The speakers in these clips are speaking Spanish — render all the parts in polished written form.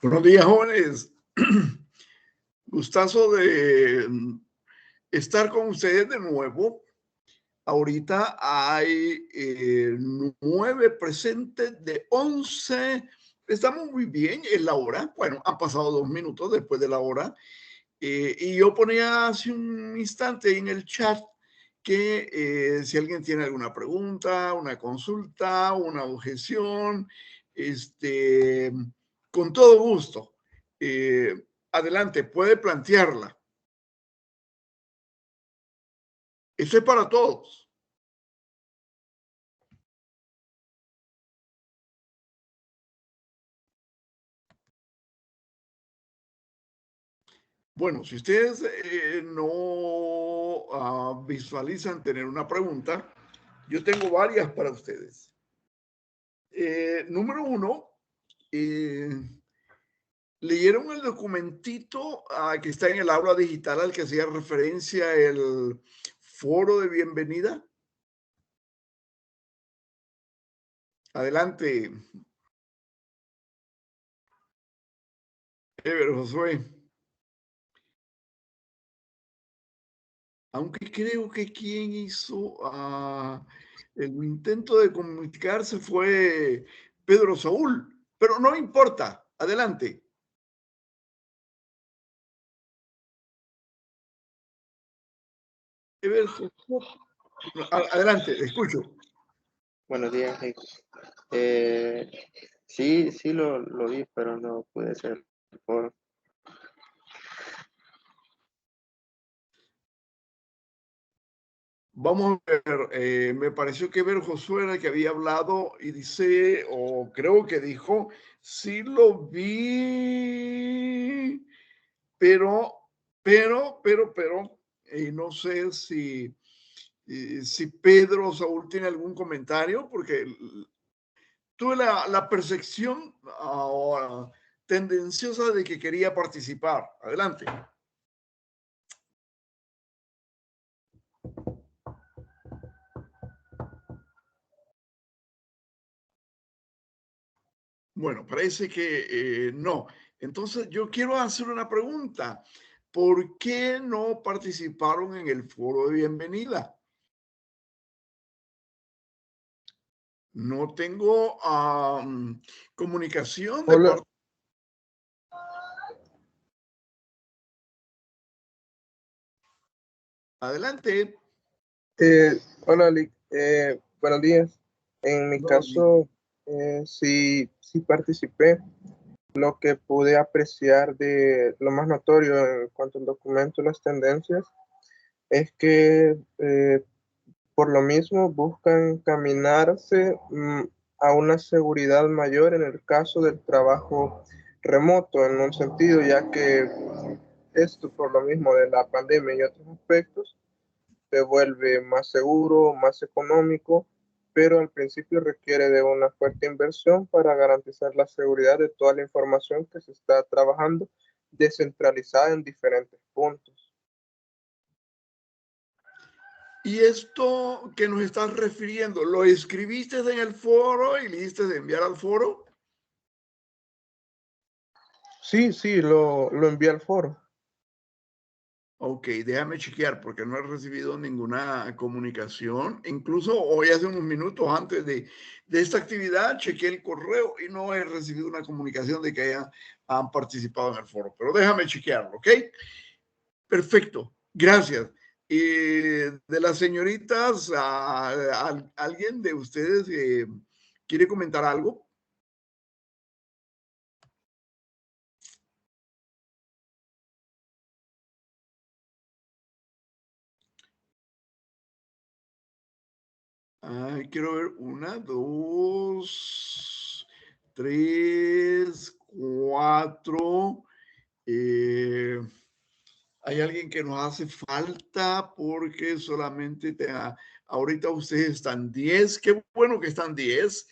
Buenos días, jóvenes. Gustazo de estar con ustedes de nuevo. Ahorita hay 9 presentes de 11. Estamos muy bien en la hora. Bueno, han pasado 2 minutos después de la hora. Y yo ponía hace un instante en el chat que si alguien tiene alguna pregunta, una consulta, una objeción, con todo gusto. Adelante, puede plantearla. Eso es para todos. Bueno, si ustedes no visualizan tener una pregunta, yo tengo varias para ustedes. Número 1, ¿leyeron el documentito que está en el aula digital al que hacía referencia el foro de bienvenida? Adelante. Ever, Josué. Aunque creo que quien hizo el intento de comunicarse fue Pedro Saúl, pero no importa. Adelante. Ever, adelante, escucho. Buenos días, sí lo vi, pero no pude ser por... Vamos a ver, me pareció que Ever Josué era el que había hablado y dice, o creo que dijo, sí lo vi, pero, no sé si Pedro o Saúl tiene algún comentario, porque tuve la percepción tendenciosa de que quería participar. Adelante. Bueno, parece que no. Entonces, yo quiero hacer una pregunta. ¿Por qué no participaron en el foro de bienvenida? No tengo comunicación de parte. Adelante. Hola, Lick. Buenos días. En mi caso, sí participé. Lo que pude apreciar de lo más notorio en cuanto al documento y las tendencias es que por lo mismo buscan caminarse a una seguridad mayor en el caso del trabajo remoto, en un sentido, ya que esto por lo mismo de la pandemia y otros aspectos se vuelve más seguro, más económico, pero al principio requiere de una fuerte inversión para garantizar la seguridad de toda la información que se está trabajando descentralizada en diferentes puntos. Y esto que nos estás refiriendo, ¿lo escribiste en el foro y le diste de enviar al foro? Sí, lo envié al foro. Ok, déjame chequear porque no he recibido ninguna comunicación. Incluso hoy, hace unos minutos antes de esta actividad, chequeé el correo y no he recibido una comunicación de que han participado en el foro. Pero déjame chequearlo, ¿ok? Perfecto, gracias. De las señoritas, ¿alguien de ustedes quiere comentar algo? Quiero ver 1, 2, 3, 4. Hay alguien que nos hace falta porque solamente ahorita ustedes están 10. Qué bueno que están 10.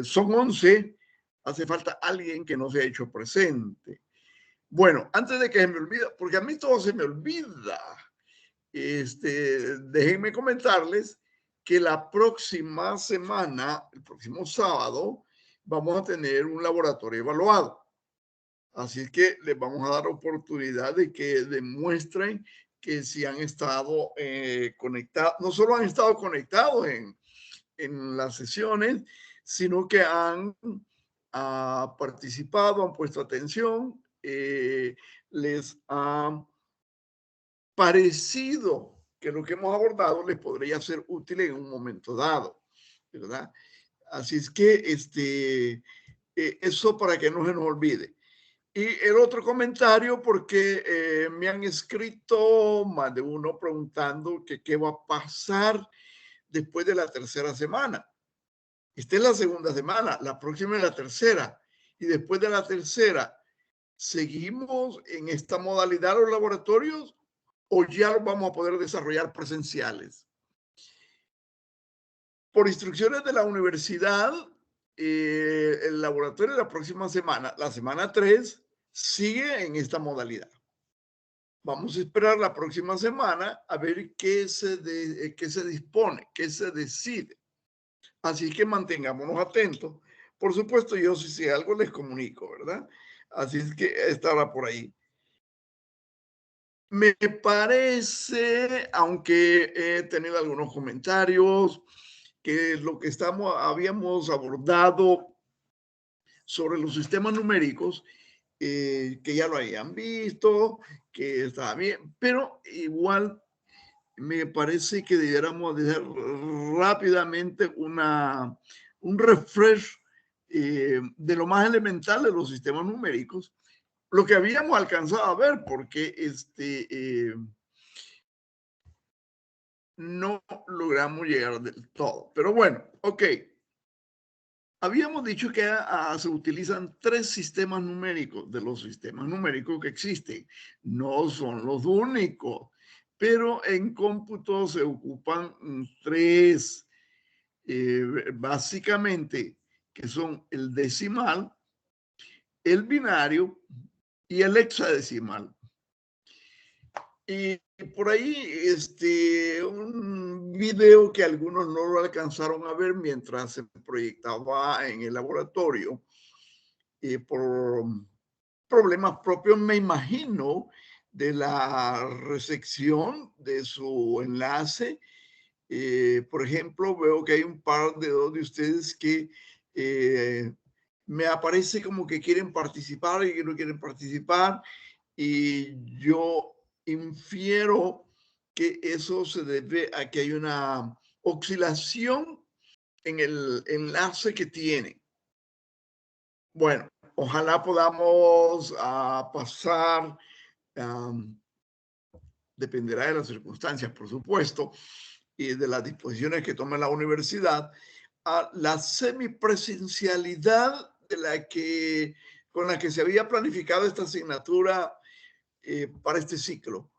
Son 11. Hace falta alguien que no se ha hecho presente. Bueno, antes de que se me olvide, porque a mí todo se me olvida, déjenme comentarles que la próxima semana, el próximo sábado, vamos a tener un laboratorio evaluado. Así es que les vamos a dar oportunidad de que demuestren que si han estado conectados, no solo han estado conectados en las sesiones, sino que han participado, han puesto atención, les ha parecido que lo que hemos abordado les podría ser útil en un momento dado, ¿verdad? Así es que eso para que no se nos olvide. Y el otro comentario, porque me han escrito más de uno preguntando que qué va a pasar después de la tercera semana. Esta es la segunda semana, la próxima es la tercera. Y después de la tercera, ¿seguimos en esta modalidad los laboratorios o ya los vamos a poder desarrollar presenciales? Por instrucciones de la universidad, el laboratorio de la próxima semana, la semana 3, sigue en esta modalidad. Vamos a esperar la próxima semana a ver qué se dispone, qué se decide. Así que mantengámonos atentos. Por supuesto, yo si sé algo les comunico, ¿verdad? Así es que estará por ahí. Me parece, aunque he tenido algunos comentarios, que lo que habíamos abordado sobre los sistemas numéricos, que ya lo hayan visto, que estaba bien, pero igual me parece que debiéramos hacer rápidamente un refresh de lo más elemental de los sistemas numéricos, lo que habíamos alcanzado a ver, porque no logramos llegar del todo. Pero bueno, ok. Habíamos dicho que se utilizan 3 sistemas numéricos de los sistemas numéricos que existen. No son los únicos, pero en cómputo se ocupan 3, básicamente, que son el decimal, el binario y el hexadecimal. Y por ahí, un video que algunos no lo alcanzaron a ver mientras se proyectaba en el laboratorio, por problemas propios, me imagino, de la recepción de su enlace. Por ejemplo, veo que hay un par de dos de ustedes que me aparece como que quieren participar y que no quieren participar. Y yo infiero que eso se debe a que hay una oscilación en el enlace que tienen. Bueno, ojalá podamos pasar, dependerá de las circunstancias, por supuesto, y de las disposiciones que tome la universidad, a la semipresencialidad con la que se había planificado esta asignatura para este ciclo.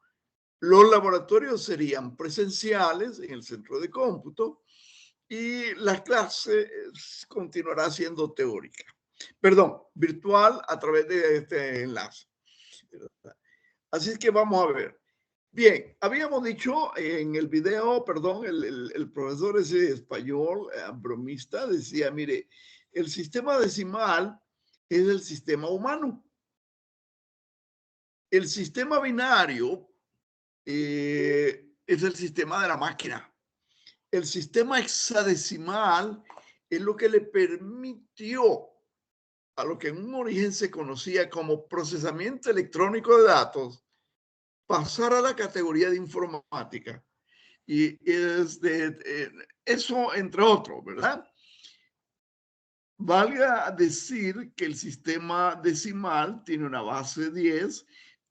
Los laboratorios serían presenciales en el centro de cómputo y la clase continuará siendo teórica. Perdón, virtual a través de este enlace. Así es que vamos a ver. Bien, habíamos dicho en el video, perdón, el profesor ese español, bromista, decía, mire, el sistema decimal es el sistema humano. El sistema binario es el sistema de la máquina. El sistema hexadecimal es lo que le permitió a lo que en un origen se conocía como procesamiento electrónico de datos, pasar a la categoría de informática. Y eso, entre otros, ¿verdad? Valga decir que el sistema decimal tiene una base 10,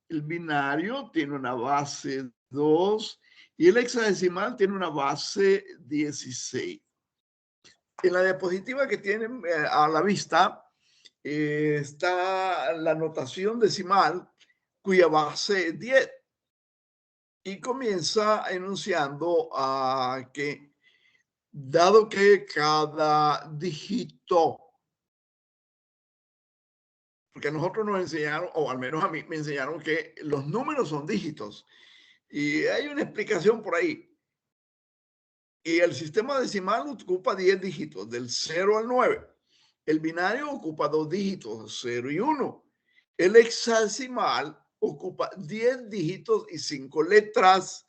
el binario tiene una base 2 y el hexadecimal tiene una base 16. En la diapositiva que tienen a la vista está la notación decimal cuya base es 10 y comienza enunciando que dado que cada dígito, porque a nosotros nos enseñaron, o al menos a mí me enseñaron que los números son dígitos y hay una explicación por ahí. Y el sistema decimal ocupa 10 dígitos, del 0 al 9. El binario ocupa 2 dígitos, 0 y 1. El hexadecimal ocupa 10 dígitos y 5 letras,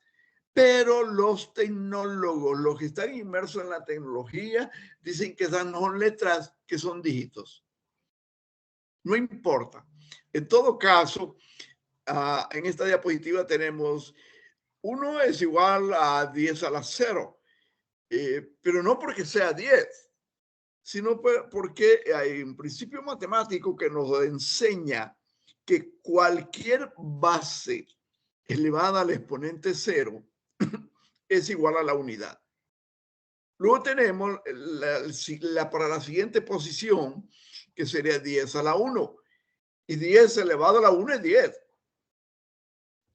pero los tecnólogos, los que están inmersos en la tecnología, dicen que esas no son letras, que son dígitos. No importa. En todo caso, en esta diapositiva tenemos 1 es igual a 10 a la 0, pero no porque sea 10, sino porque hay un principio matemático que nos enseña que cualquier base elevada al exponente 0 es igual a la unidad. Luego tenemos para la siguiente posición, que sería 10 a la 1, y 10 elevado a la 1 es 10.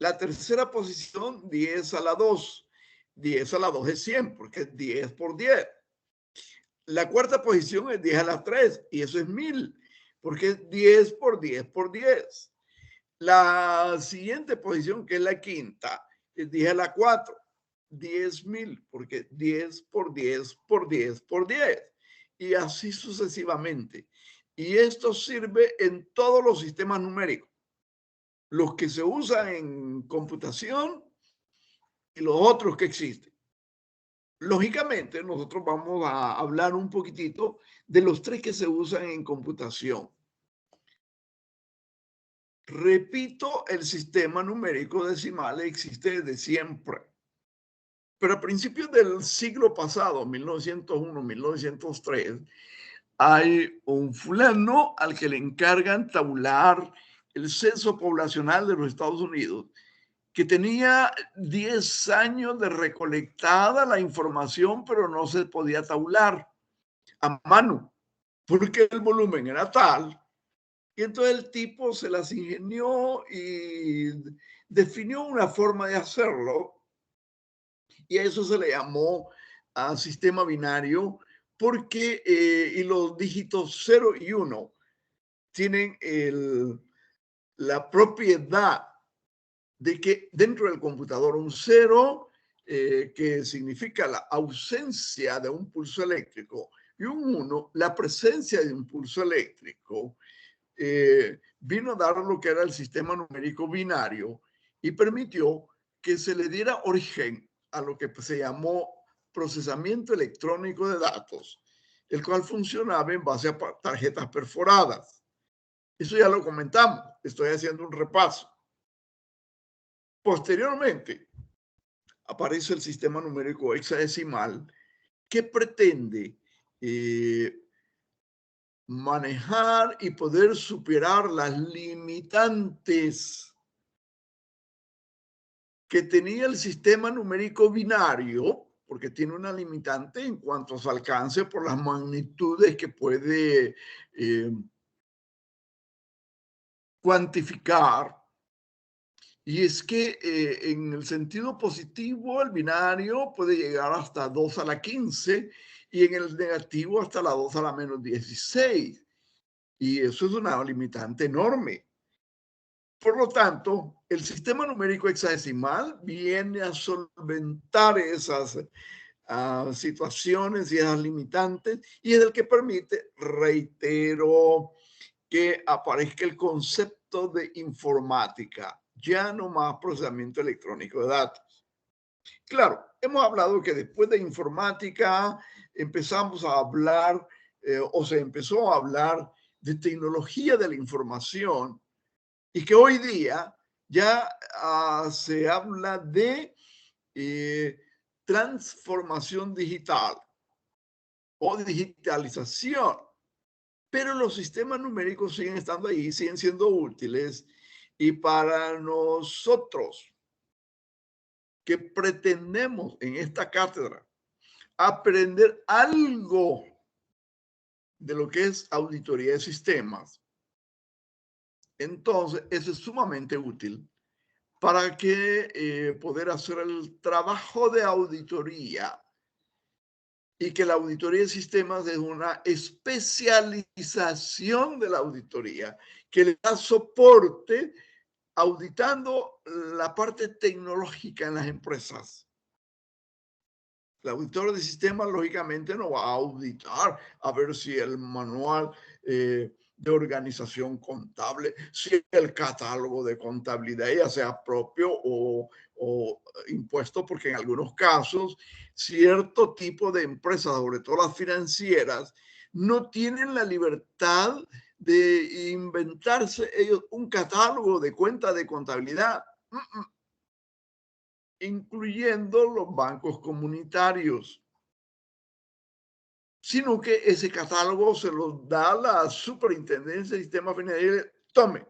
La tercera posición, 10 a la 2. 10 a la 2 es 100, porque es 10 por 10. La cuarta posición es 10 a la 3, y eso es 1000, porque es 10 por 10 por 10. La siguiente posición, que es la quinta, es 10 a la 4. 10.000, porque 10 por 10 por 10 por 10. Y así sucesivamente. Y esto sirve en todos los sistemas numéricos. Los que se usan en computación y los otros que existen. Lógicamente, nosotros vamos a hablar un poquitito de los 3 que se usan en computación. Repito, el sistema numérico decimal existe desde siempre. Pero a principios del siglo pasado, 1901, 1903, hay un fulano al que le encargan tabular el censo poblacional de los Estados Unidos, que tenía 10 años de recolectada la información, pero no se podía tabular a mano, porque el volumen era tal. Y entonces el tipo se las ingenió y definió una forma de hacerlo, y a eso se le llamó sistema binario, porque y los dígitos 0 y 1 tienen la propiedad de que dentro del computador un 0, que significa la ausencia de un pulso eléctrico, y un 1, la presencia de un pulso eléctrico, vino a dar lo que era el sistema numérico binario y permitió que se le diera origen a lo que se llamó procesamiento electrónico de datos, el cual funcionaba en base a tarjetas perforadas. Eso ya lo comentamos, estoy haciendo un repaso. Posteriormente, aparece el sistema numérico hexadecimal, que pretende manejar y poder superar las limitantes que tenía el sistema numérico binario, porque tiene una limitante en cuanto a su alcance por las magnitudes que puede cuantificar. Y es que en el sentido positivo, el binario puede llegar hasta 2 a la 15, y en el negativo hasta la 2 a la menos 16. Y eso es una limitante enorme. Por lo tanto, el sistema numérico hexadecimal viene a solventar esas situaciones y esas limitantes, y es el que permite, reitero, que aparezca el concepto de informática, ya no más procesamiento electrónico de datos. Claro, hemos hablado que después de informática empezamos a hablar o se empezó a hablar de tecnología de la información, y que hoy día ya se habla de transformación digital o digitalización. Pero los sistemas numéricos siguen estando ahí, siguen siendo útiles, y para nosotros que pretendemos en esta cátedra aprender algo de lo que es auditoría de sistemas, entonces eso es sumamente útil para que poder hacer el trabajo de auditoría, y que la auditoría de sistemas es una especialización de la auditoría que le da soporte auditando la parte tecnológica en las empresas. El auditor de sistemas, lógicamente, no va a auditar a ver si el manual de organización contable, si el catálogo de contabilidad ya sea propio o impuesto, porque en algunos casos cierto tipo de empresas, sobre todo las financieras, no tienen la libertad de inventarse ellos un catálogo de cuenta de contabilidad. Incluyendo los bancos comunitarios, sino que ese catálogo se los da la Superintendencia de Sistemas Financieros. Tome,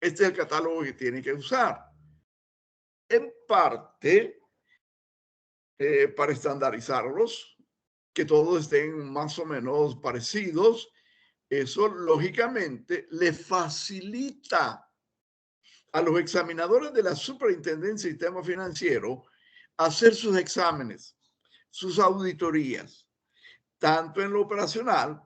este es el catálogo que tiene que usar. En parte, para estandarizarlos, que todos estén más o menos parecidos, eso lógicamente le facilita a los examinadores de la Superintendencia de Sistema Financiero hacer sus exámenes, sus auditorías, tanto en lo operacional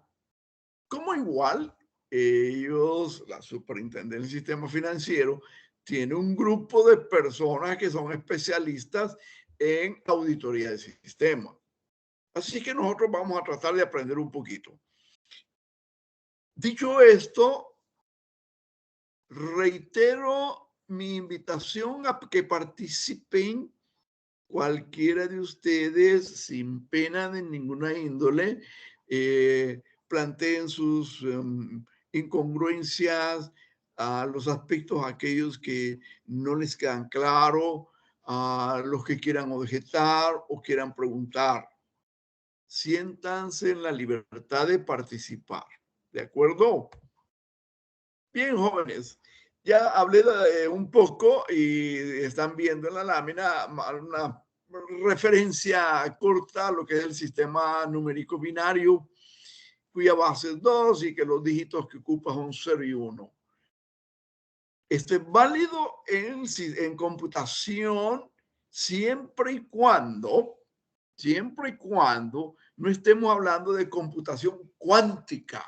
como igual ellos, la Superintendencia del Sistema Financiero, tiene un grupo de personas que son especialistas en auditoría de sistemas. Así que nosotros vamos a tratar de aprender un poquito. Dicho esto, reitero mi invitación a que participen cualquiera de ustedes sin pena de ninguna índole, planteen sus incongruencias, a los aspectos aquellos que no les quedan claros, a los que quieran objetar o quieran preguntar. Siéntanse en la libertad de participar. ¿De acuerdo? Bien, jóvenes. Ya hablé un poco y están viendo en la lámina una referencia corta a lo que es el sistema numérico binario, cuya base es 2 y que los dígitos que ocupa son 0 y 1. Esto es válido en computación siempre y cuando no estemos hablando de computación cuántica.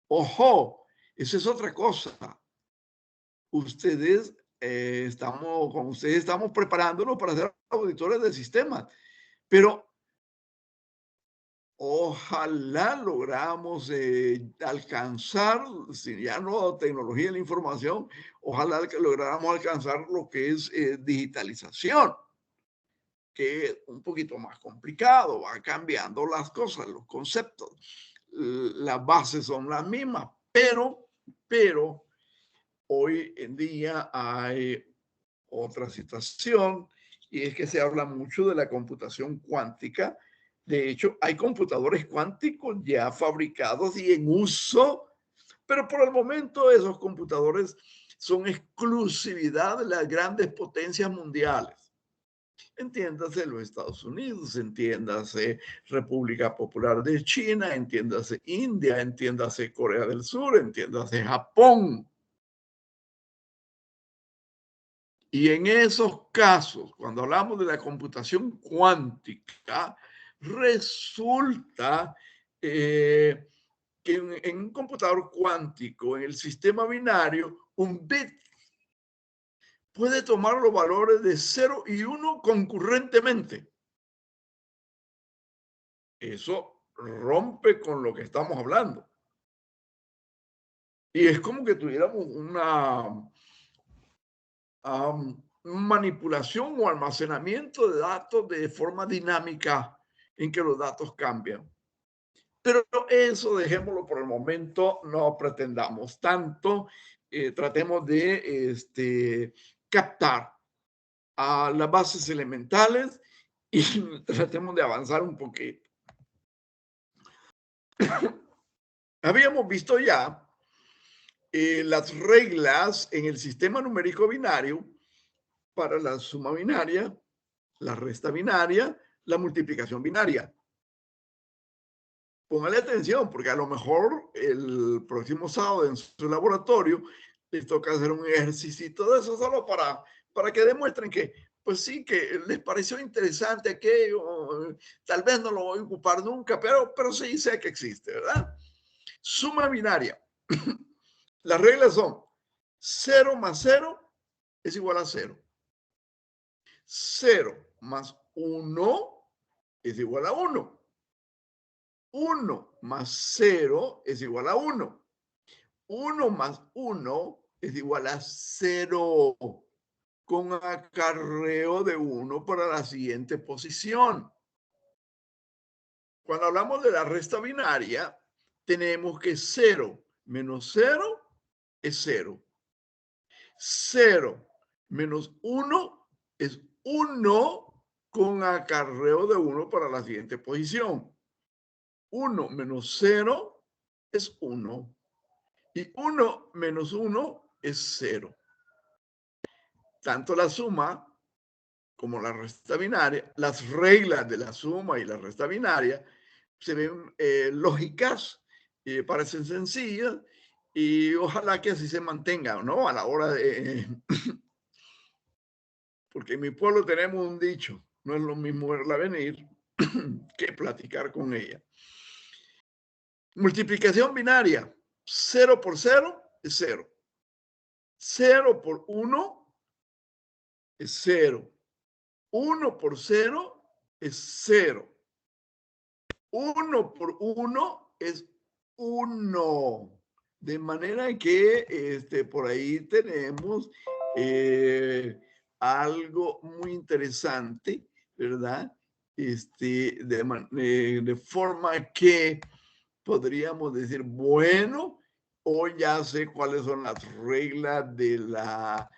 Ojo, eso es otra cosa. Ustedes con ustedes estamos preparándonos para ser auditores del sistema, pero ojalá logramos alcanzar, si ya no tecnología de la información, ojalá que lográramos alcanzar lo que es digitalización, que es un poquito más complicado, va cambiando las cosas, los conceptos, las bases son las mismas, pero hoy en día hay otra situación y es que se habla mucho de la computación cuántica. De hecho, hay computadores cuánticos ya fabricados y en uso, pero por el momento esos computadores son exclusividad de las grandes potencias mundiales. Entiéndase los Estados Unidos, entiéndase República Popular de China, entiéndase India, entiéndase Corea del Sur, entiéndase Japón. Y en esos casos, cuando hablamos de la computación cuántica, resulta que en un computador cuántico, en el sistema binario, un bit puede tomar los valores de 0 y 1 concurrentemente. Eso rompe con lo que estamos hablando. Y es como que tuviéramos una manipulación o almacenamiento de datos de forma dinámica en que los datos cambian. Pero eso dejémoslo por el momento, no pretendamos tanto, tratemos de captar a las bases elementales y tratemos de avanzar un poquito. Habíamos visto ya las reglas en el sistema numérico binario para la suma binaria, la resta binaria, la multiplicación binaria. Póngale atención, porque a lo mejor el próximo sábado en su laboratorio les toca hacer un ejercicio de eso solo para que demuestren que, pues sí, que les pareció interesante aquello, tal vez no lo voy a ocupar nunca, pero sí sé que existe, ¿verdad? Suma binaria. Las reglas son 0 más 0 es igual a 0. 0 más 1 es igual a 1. 1 más 0 es igual a 1. 1 más 1 es igual a 0, con acarreo de 1 para la siguiente posición. Cuando hablamos de la resta binaria, tenemos que 0 menos 0 es 0. 0 menos 1 es 1 con acarreo de 1 para la siguiente posición. 1 menos 0 es 1. Y 1 menos 1 es 0. Tanto la suma como la resta binaria, las reglas de la suma y la resta binaria se ven lógicas, parecen sencillas y ojalá que así se mantengan, ¿no? A la hora de... Porque en mi pueblo tenemos un dicho, no es lo mismo verla venir que platicar con ella. Multiplicación binaria, 0 por 0 es 0. 0 por 1 es 0. 1 por 0 es 0. 1 por 1 es 1. De manera que por ahí tenemos algo muy interesante, ¿verdad? De forma que podríamos decir, bueno, hoy ya sé cuáles son las reglas de la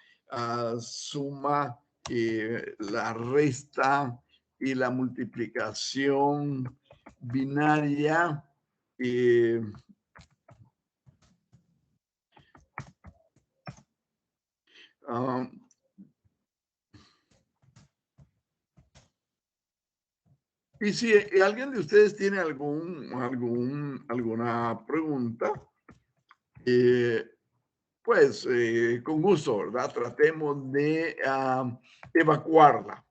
suma, la resta y la multiplicación binaria. Um, y si alguien de ustedes tiene alguna pregunta, pues con gusto, ¿verdad? Tratemos de evacuarla.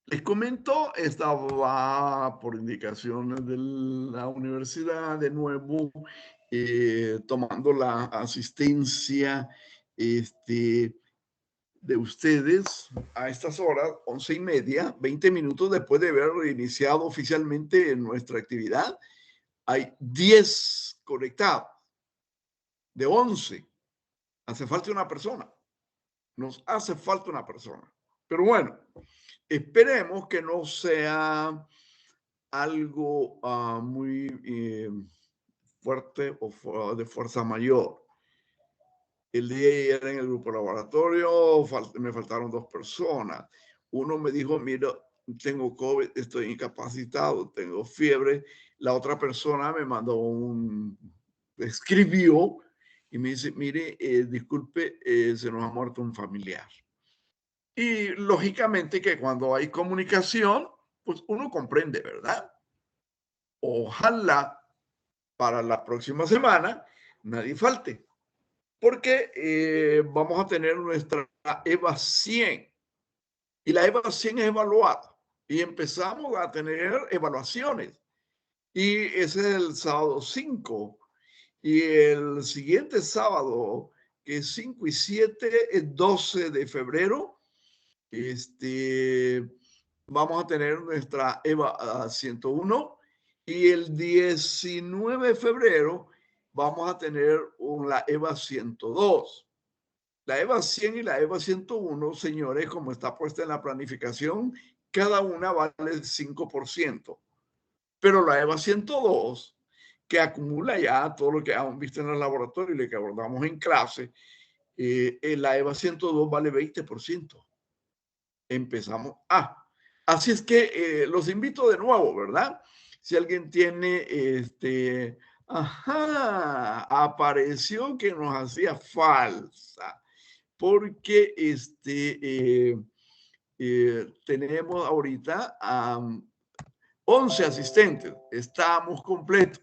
Les comento, estaba por indicaciones de la universidad de nuevo, tomando la asistencia de ustedes a estas horas, 11:30, 20 minutos después de haber iniciado oficialmente nuestra actividad. Hay 10 conectados, de 11. Hace falta una persona. Nos hace falta una persona. Pero bueno, esperemos que no sea algo muy fuerte o de fuerza mayor. El día de ayer en el grupo laboratorio me faltaron 2 personas. Uno me dijo, mira, tengo COVID, estoy incapacitado, tengo fiebre. La otra persona me mandó escribió y me dice, mire, disculpe, se nos ha muerto un familiar. Y lógicamente que cuando hay comunicación, pues uno comprende, ¿verdad? Ojalá para la próxima semana nadie falte, porque vamos a tener nuestra EVA 100 y la EVA 100 es evaluada y empezamos a tener evaluaciones y ese es el sábado 5 y el siguiente sábado, que es 5 y 7, es 12 de febrero, vamos a tener nuestra EVA 101 y el 19 de febrero vamos a tener la EVA 102. La EVA 100 y la EVA 101, señores, como está puesta en la planificación, cada una vale el 5%. Pero la EVA 102, que acumula ya todo lo que hemos visto en el laboratorio y lo que abordamos en clase, la EVA 102 vale 20%. Empezamos. Así es que los invito de nuevo, ¿verdad? Si alguien tiene apareció que nos hacía falsa, porque tenemos ahorita 11 asistentes, estamos completos.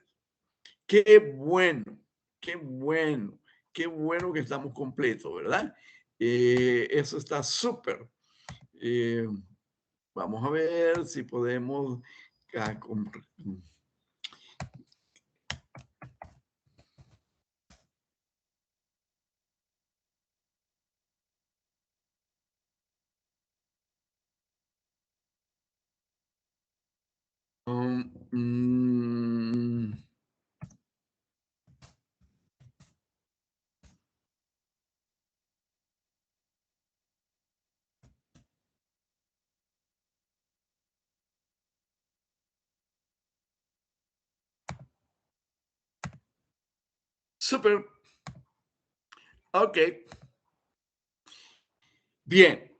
Qué bueno, qué bueno, qué bueno que estamos completos, ¿verdad? Eso está súper. Vamos a ver si podemos Súper. Ok. Bien.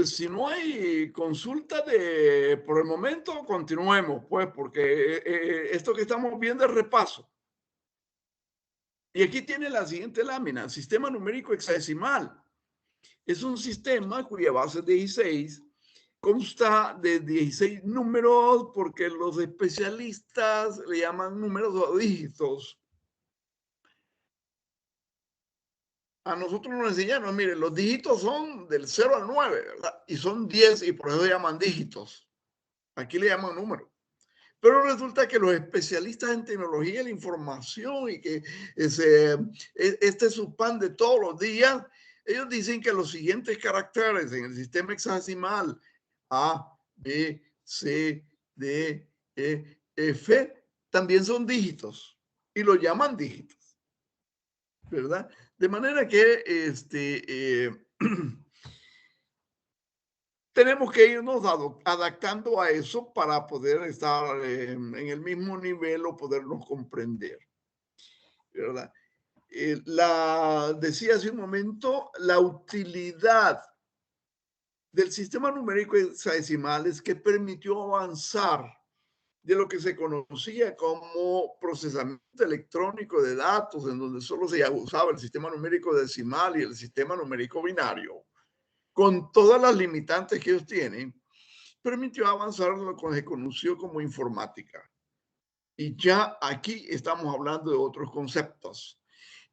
Si no hay consulta por el momento, continuemos, pues, porque esto que estamos viendo es repaso. Y aquí tiene la siguiente lámina, sistema numérico hexadecimal. Es un sistema cuya base es 16, consta de 16 números porque los especialistas le llaman números o dígitos. A nosotros nos enseñaron, miren, los dígitos son del 0 al 9, ¿verdad? Y son 10 y por eso se llaman dígitos. Aquí le llaman números. Pero resulta que los especialistas en tecnología de la información y que este es su pan de todos los días, ellos dicen que los siguientes caracteres en el sistema hexadecimal A, B, C, D, E, F también son dígitos y lo llaman dígitos, ¿verdad? De manera que tenemos que irnos adaptando a eso para poder estar en el mismo nivel o podernos comprender, ¿verdad? Decía hace un momento, la utilidad del sistema numérico hexadecimal es que permitió avanzar de lo que se conocía como procesamiento electrónico de datos, en donde solo se usaba el sistema numérico decimal y el sistema numérico binario, con todas las limitantes que ellos tienen, permitió avanzar lo que se conoció como informática. Y ya aquí estamos hablando de otros conceptos.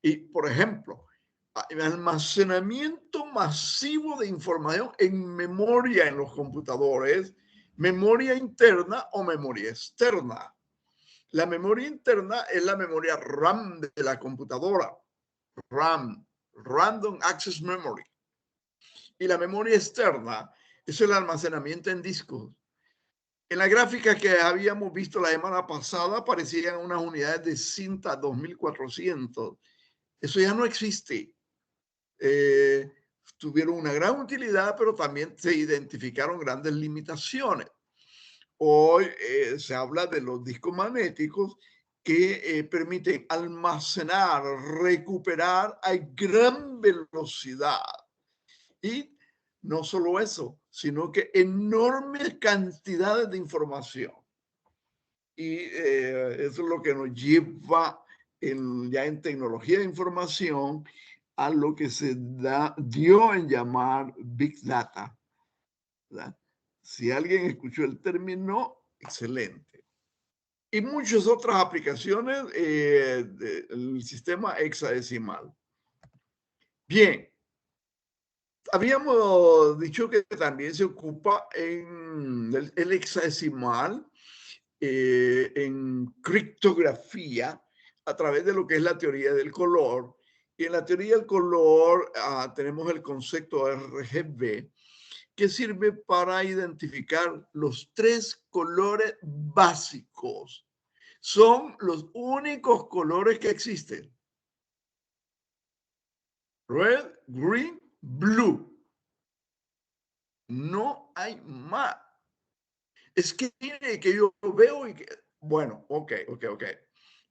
Y, por ejemplo, almacenamiento masivo de información en memoria en los computadores, memoria interna o memoria externa. La memoria interna es la memoria RAM de la computadora, RAM, Random Access Memory. Y la memoria externa es el almacenamiento en discos. En la gráfica que habíamos visto la semana pasada aparecían unas unidades de cinta 2400. Eso ya no existe. Tuvieron una gran utilidad, pero también se identificaron grandes limitaciones. Hoy se habla de los discos magnéticos que permiten almacenar, recuperar a gran velocidad. Y no solo eso, sino que enormes cantidades de información. Y eso es lo que nos lleva ya en tecnología de información a lo que se dio en llamar Big Data, ¿verdad? Si alguien escuchó el término, excelente. Y muchas otras aplicaciones del sistema hexadecimal. Bien, habíamos dicho que también se ocupa en el hexadecimal en criptografía a través de lo que es la teoría del color. Y en la teoría del color tenemos el concepto RGB, que sirve para identificar los 3 colores básicos. Son los únicos colores que existen. Red, green, blue. No hay más. Es que yo veo y que, bueno, ok.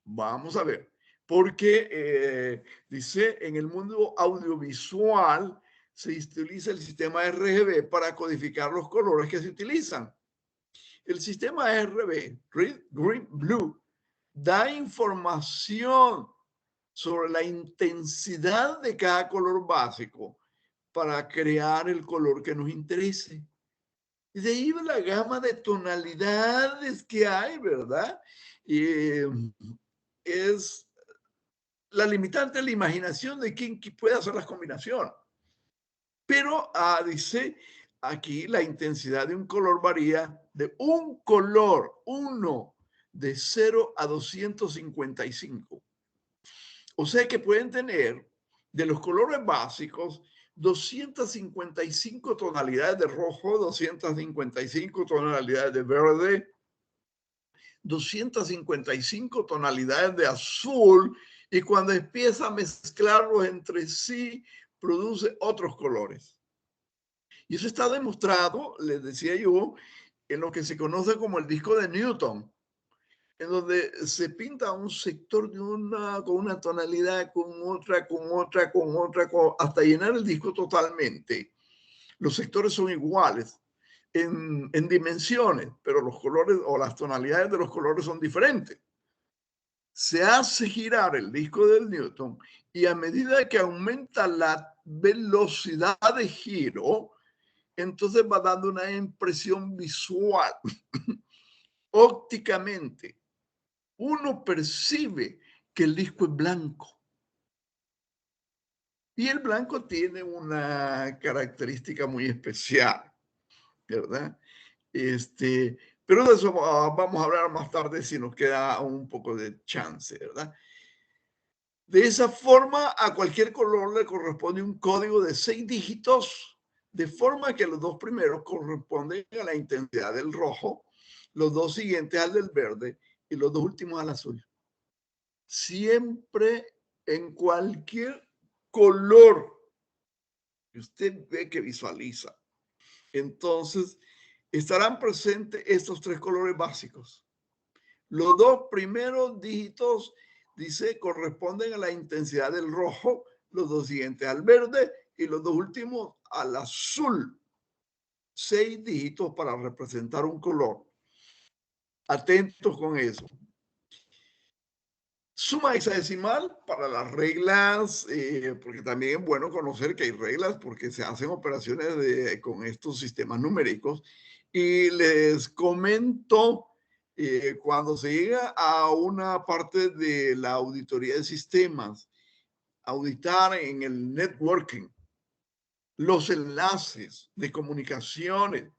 Vamos a ver. Porque dice, en el mundo audiovisual se utiliza el sistema RGB para codificar los colores que se utilizan. El sistema RGB, Red, Green, Blue, da información sobre la intensidad de cada color básico para crear el color que nos interese. Y de ahí va la gama de tonalidades que hay, ¿verdad? Y es la limitante de la imaginación de quién puede hacer las combinaciones. Pero dice aquí la intensidad de un color varía de un color, uno, de 0 a 255. O sea que pueden tener de los colores básicos 255 tonalidades de rojo, 255 tonalidades de verde, 255 tonalidades de azul, y cuando empieza a mezclarlos entre sí, produce otros colores. Y eso está demostrado, les decía yo, en lo que se conoce como el disco de Newton. en donde se pinta un sector de con una tonalidad, con otra, hasta llenar el disco totalmente. Los sectores son iguales en dimensiones, pero los colores o las tonalidades de los colores son diferentes. Se hace girar el disco del Newton y a medida que aumenta la velocidad de giro, entonces va dando una impresión visual. Ópticamente, uno percibe que el disco es blanco. Y el blanco tiene una característica muy especial, ¿verdad? Pero de eso vamos a hablar más tarde si nos queda un poco de chance, ¿verdad? De esa forma, a cualquier color le corresponde un código de 6 dígitos, de forma que los dos primeros corresponden a la intensidad del rojo, los dos siguientes al del verde y los dos últimos al azul. Siempre en cualquier color que usted ve que visualiza. Entonces, estarán presentes estos 3 colores básicos. Los dos primeros dígitos, dice, corresponden a la intensidad del rojo, los dos siguientes al verde y los dos últimos al azul. 6 dígitos para representar un color. Atentos con eso. Suma hexadecimal para las reglas, porque también es bueno conocer que hay reglas porque se hacen operaciones con estos sistemas numéricos. Y les comento, cuando se llega a una parte de la auditoría de sistemas, auditar en el networking, los enlaces de comunicaciones,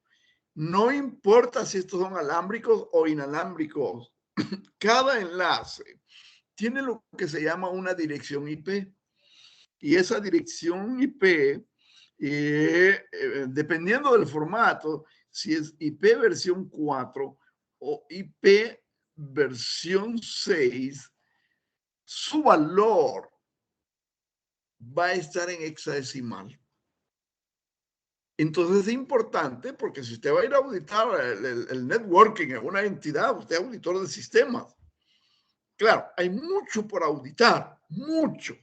no importa si estos son alámbricos o inalámbricos, cada enlace tiene lo que se llama una dirección IP. Y esa dirección IP, dependiendo del formato, si es IP versión 4 o IP versión 6, su valor va a estar en hexadecimal. Entonces es importante porque si usted va a ir a auditar el networking en una entidad, usted es auditor de sistemas. Claro, hay mucho por auditar, mucho.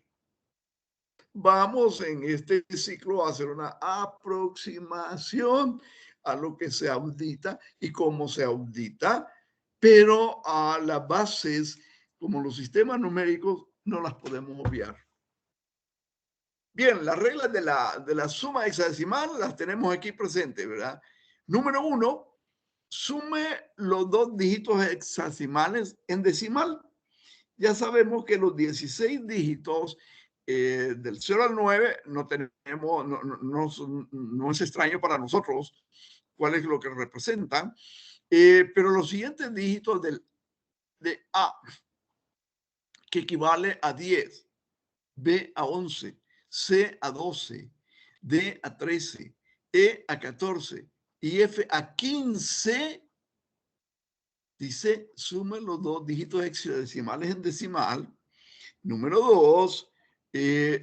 Vamos en este ciclo a hacer una aproximación a lo que se audita y cómo se audita, pero a las bases, como los sistemas numéricos, no las podemos obviar. Bien, las reglas de la suma hexadecimal las tenemos aquí presentes, ¿verdad? Número 1, sume los dos dígitos hexadecimales en decimal. Ya sabemos que los 16 dígitos del 0 al 9 no tenemos, no es extraño para nosotros cuál es lo que representan, pero los siguientes dígitos de A, que equivale a 10, B a 11, C a 12, D a 13, E a 14 y F a 15, dice, sume los dos dígitos hexadecimales en decimal. Número 2,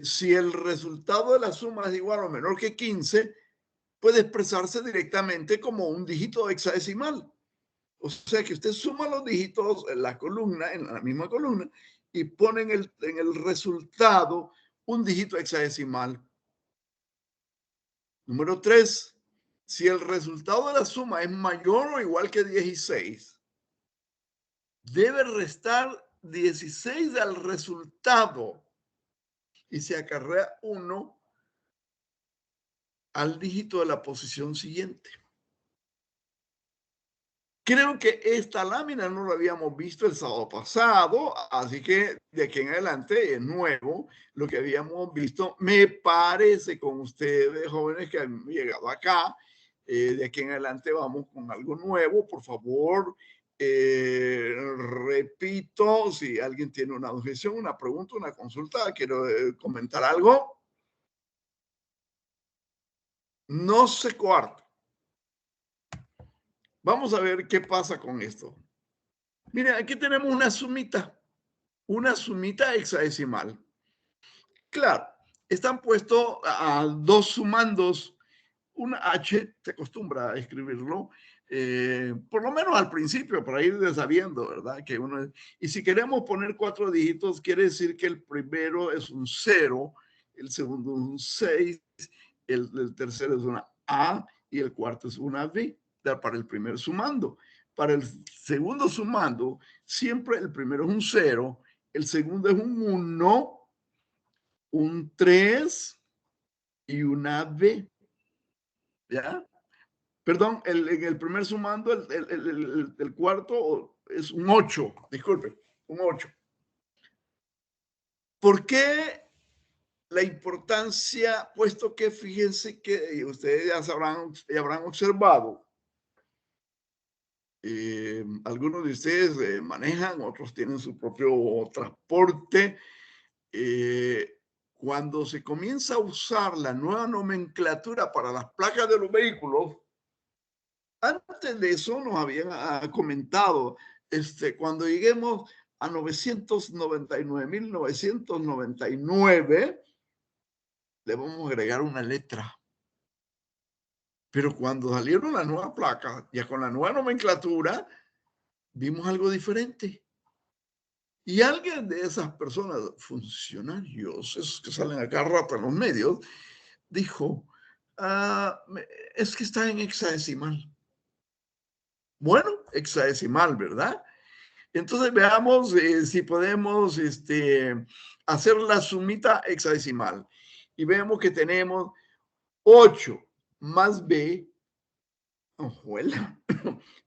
si el resultado de la suma es igual o menor que 15, puede expresarse directamente como un dígito hexadecimal. O sea que usted suma los dígitos en la columna, en la misma columna, y pone en el resultado un dígito hexadecimal. Número 3, si el resultado de la suma es mayor o igual que 16, debe restar 16 al resultado y se acarrea 1 al dígito de la posición siguiente. Creo que esta lámina no la habíamos visto el sábado pasado, así que de aquí en adelante es nuevo lo que habíamos visto. Me parece con ustedes, jóvenes que han llegado acá, de aquí en adelante vamos con algo nuevo. Por favor, repito, si alguien tiene una objeción, una pregunta, una consulta, quiero comentar algo. No se coarta. Vamos a ver qué pasa con esto. Miren, aquí tenemos una sumita hexadecimal. Claro, están puestos a dos sumandos, una H, se acostumbra a escribirlo, por lo menos al principio, para ir sabiendo, ¿verdad? Que uno, y si queremos poner 4 dígitos, quiere decir que el primero es un 0, el segundo es un 6, el tercero es una A y el cuarto es una B, para el primer sumando. Para el segundo sumando, siempre el primero es un 0, el segundo es un 1, un 3 y una B, ¿ya? Perdón, en el primer sumando, el cuarto es un 8, disculpe, un 8. ¿Por qué la importancia? Puesto que fíjense que ustedes ya habrán observado, algunos de ustedes manejan, otros tienen su propio transporte. Cuando se comienza a usar la nueva nomenclatura para las placas de los vehículos, antes de eso nos habían comentado, cuando lleguemos a 999.999, le vamos a agregar una letra. Pero cuando salieron las nuevas placas, ya con la nueva nomenclatura, vimos algo diferente. Y alguien de esas personas, funcionarios, esos que salen acá rato en los medios, dijo, es que está en hexadecimal. Bueno, hexadecimal, ¿verdad? Entonces veamos si podemos hacer la sumita hexadecimal. Y vemos que tenemos 8 más B. Ojuela.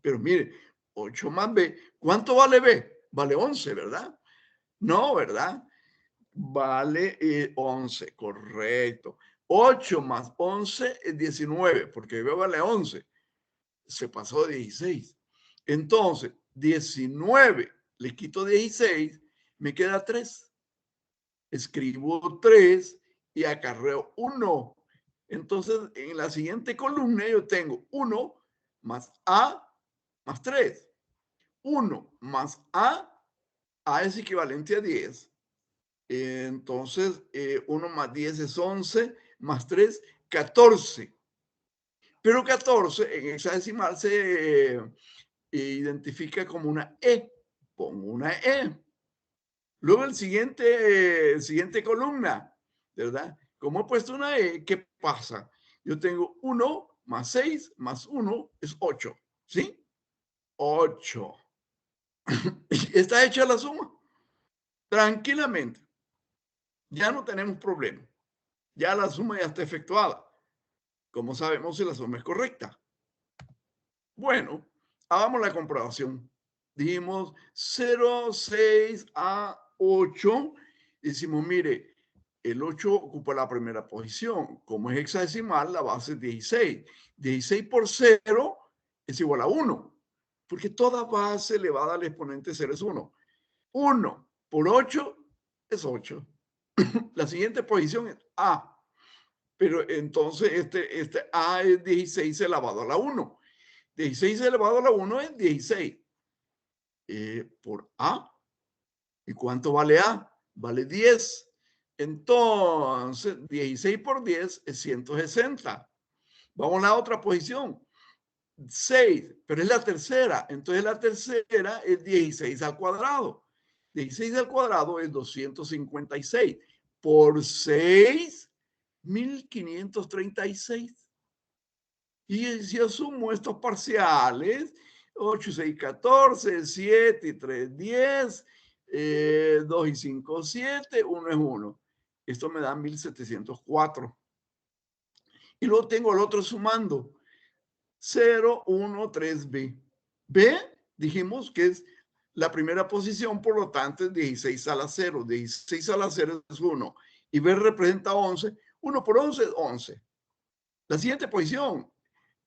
Pero mire, 8 más B. ¿Cuánto vale B? Vale 11, ¿verdad? No, ¿verdad? Vale 11, correcto. 8 más 11 es 19, porque B vale 11. Se pasó de 16. Entonces, 19 le quito 16, me queda 3. Escribo 3 y acarreo 1. Entonces, en la siguiente columna yo tengo 1 más A más 3. 1 más A es equivalente a 10. Entonces, 1 más 10 es 11, más 3, 14. Pero 14 en hexadecimal se identifica como una E. Pongo una E. Luego siguiente columna, ¿verdad? Como he puesto una E, ¿qué pasa? Yo tengo 1 más 6 más 1 es 8, ¿sí? 8. Está hecha la suma. Tranquilamente. Ya no tenemos problema. Ya la suma ya está efectuada. ¿Cómo sabemos si la suma es correcta? Bueno, hagamos la comprobación. Dijimos 0, 6 a 8. Decimos, mire, el 8 ocupa la primera posición. Como es hexadecimal, la base es 16. 16 por 0 es igual a 1. Porque toda base elevada al exponente 0 es 1. 1 por 8 es 8. La siguiente posición es A. Pero entonces este A es 16 elevado a la 1. 16 elevado a la 1 es 16 por A. ¿Y cuánto vale A? Vale 10. Entonces, 16 por 10 es 160. Vamos a la otra posición. 6, pero es la tercera. Entonces, la tercera es 16 al cuadrado. 16 al cuadrado es 256. Por 6, 1536. Y si yo sumo estos parciales, 8 y 6, 14, 7 y 3, 10, 2 y 5, 7, 1 es 1. Esto me da 1704. Y luego tengo el otro sumando. 0, 1, 3, B. B, dijimos que es la primera posición, por lo tanto es 16 a la 0. 16 a la 0 es 1. Y B representa 11. 1 por 11 es 11. La siguiente posición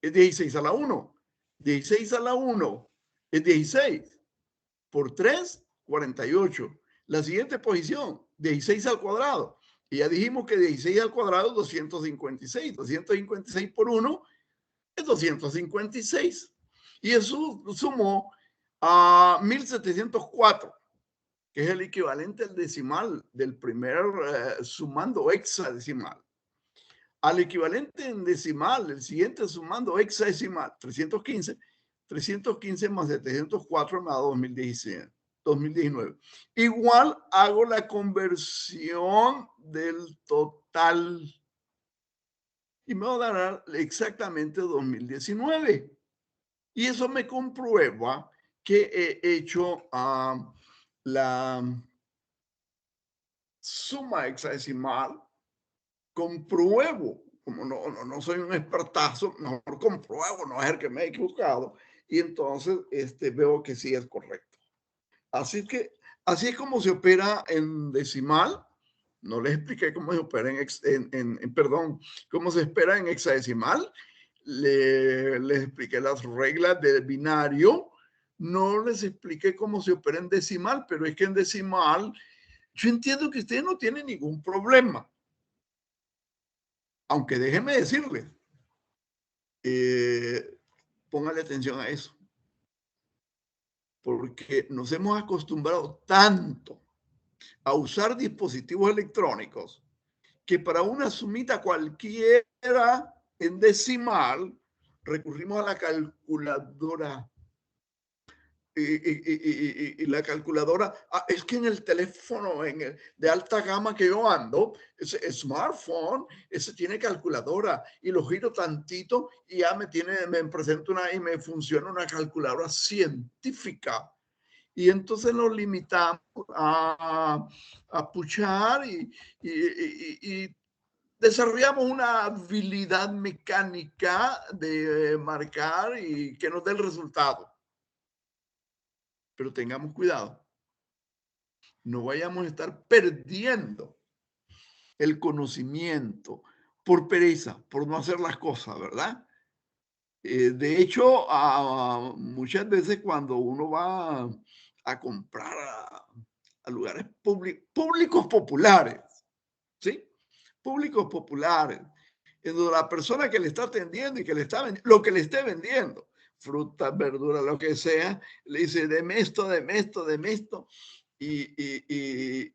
es 16 a la 1. 16 a la 1 es 16. Por 3, 48. La siguiente posición, 16 al cuadrado. Y ya dijimos que 16 al cuadrado es 256. 256 por 1 es 256. Y eso sumó a 1704, que es el equivalente al decimal del primer sumando hexadecimal. Al equivalente en decimal, el siguiente sumando hexadecimal, 315, 315 más 704 me da 2019. Igual hago la conversión del total y me va a dar exactamente 2019. Y eso me comprueba que he hecho la suma hexadecimal. Compruebo, como no soy un expertazo, mejor compruebo, no es el que me he equivocado, y entonces veo que sí es correcto. Así que así es como se opera en decimal. No les expliqué cómo se opera perdón, cómo se espera en hexadecimal. Les expliqué las reglas del binario. No les expliqué cómo se opera en decimal, pero es que en decimal yo entiendo que ustedes no tienen ningún problema. Aunque déjenme decirles, póngale atención a eso, porque nos hemos acostumbrado tanto a usar dispositivos electrónicos que para una sumita cualquiera en decimal recurrimos a la calculadora. Y la calculadora, es que en el teléfono de alta gama que yo ando, ese smartphone, ese tiene calculadora y lo giro tantito y ya me presenta y me funciona una calculadora científica. Y entonces nos limitamos a puchar y desarrollamos una habilidad mecánica de marcar y que nos dé el resultado. Pero tengamos cuidado, no vayamos a estar perdiendo el conocimiento por pereza, por no hacer las cosas, ¿verdad? De hecho, muchas veces cuando uno va a comprar a lugares públicos populares, ¿sí? Públicos populares, en donde la persona que le está atendiendo y que le está vendiendo, lo que le esté vendiendo, frutas, verduras, lo que sea, le dice, deme esto, deme esto, deme esto. Y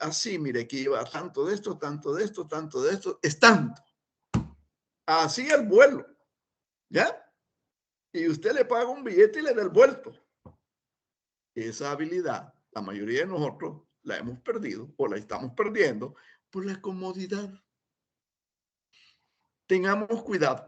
así, mire, aquí lleva tanto de esto, tanto de esto, tanto de esto, es tanto. Así el vuelo, ¿ya? Y usted le paga un billete y le da el vuelto. Esa habilidad, la mayoría de nosotros la hemos perdido o la estamos perdiendo por la comodidad. Tengamos cuidado.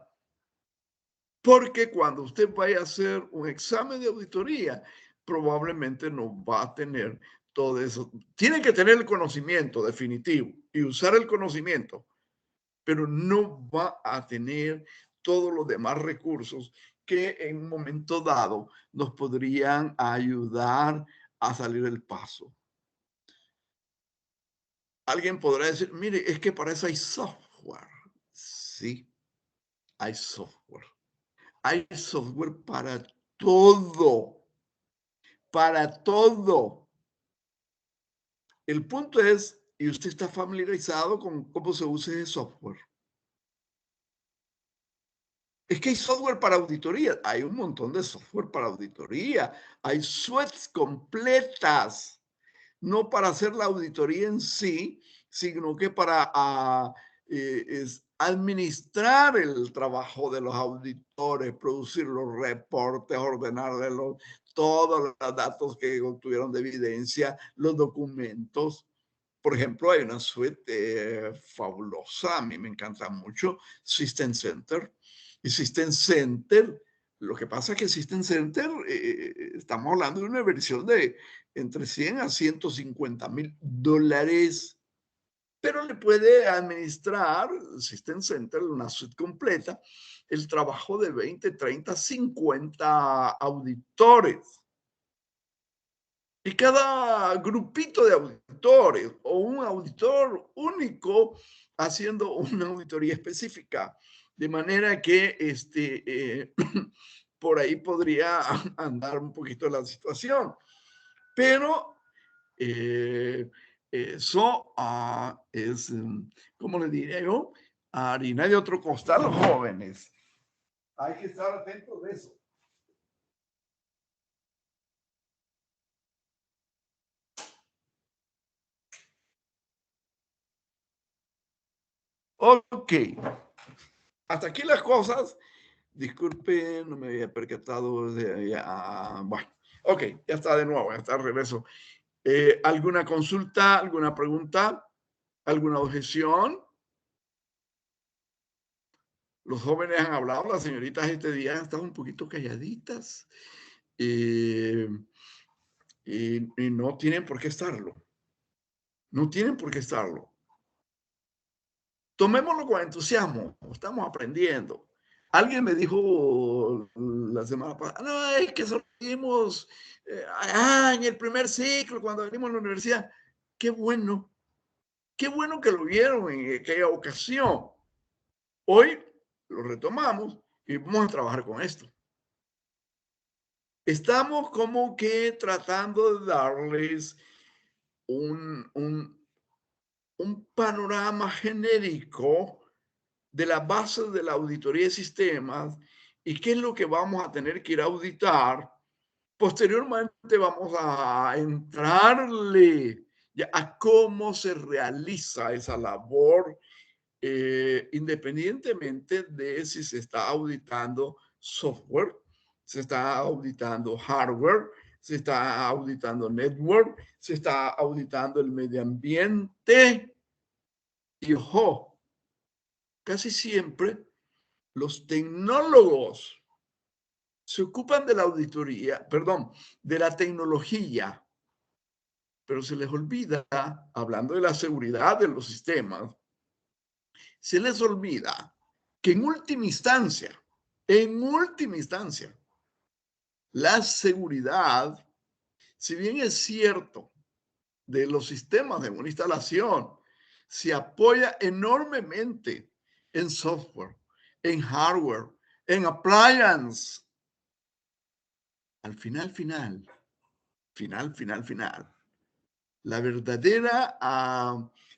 Porque cuando usted vaya a hacer un examen de auditoría, probablemente no va a tener todo eso. Tiene que tener el conocimiento definitivo y usar el conocimiento, pero no va a tener todos los demás recursos que en un momento dado nos podrían ayudar a salir del paso. Alguien podrá decir, mire, es que para eso hay software. Sí, hay software. Hay software para todo, para todo. El punto es, y usted está familiarizado con cómo se usa ese software. Es que hay software para auditoría, hay un montón de software para auditoría, hay suites completas, no para hacer la auditoría en sí, sino que para administrar el trabajo de los auditores, producir los reportes, ordenarle todos los datos que obtuvieron de evidencia, los documentos. Por ejemplo, hay una suite fabulosa, a mí me encanta mucho, System Center. Y System Center, lo que pasa es que System Center, estamos hablando de una versión de entre 100 a 150 mil dólares, pero le puede administrar System Center, una suite completa, el trabajo de 20, 30, 50 auditores. Y cada grupito de auditores o un auditor único haciendo una auditoría específica. De manera que por ahí podría andar un poquito la situación. Pero eso es, ¿cómo le diría yo? Harina de otro costal, jóvenes. Hay que estar atentos de eso. Ok. Hasta aquí las cosas Disculpe, no me había percatado de ya. Bueno, ok, ya está de nuevo, ya está de regreso. ¿Alguna consulta, alguna pregunta, alguna objeción? Los jóvenes han hablado, las señoritas este día han estado un poquito calladitas eh, y no tienen por qué estarlo. No tienen por qué estarlo. Tomémoslo con entusiasmo, estamos aprendiendo. Alguien me dijo la semana pasada, no, es que salimos en el primer ciclo, cuando venimos a la universidad. Qué bueno que lo vieron en aquella ocasión. Hoy lo retomamos y vamos a trabajar con esto. Estamos como que tratando de darles un panorama genérico de la base de la auditoría de sistemas y qué es lo que vamos a tener que ir a auditar. Posteriormente vamos a entrarle ya a cómo se realiza esa labor, independientemente de si se está auditando software, se está auditando hardware, se está auditando network, se está auditando el medio ambiente. Y ojo, casi siempre los tecnólogos se ocupan de la auditoría, perdón, de la tecnología, pero se les olvida, hablando de la seguridad de los sistemas, se les olvida que en última instancia, la seguridad, si bien es cierto, de los sistemas de una instalación, se apoya enormemente en software, en hardware, en appliance. Al final, la verdadera,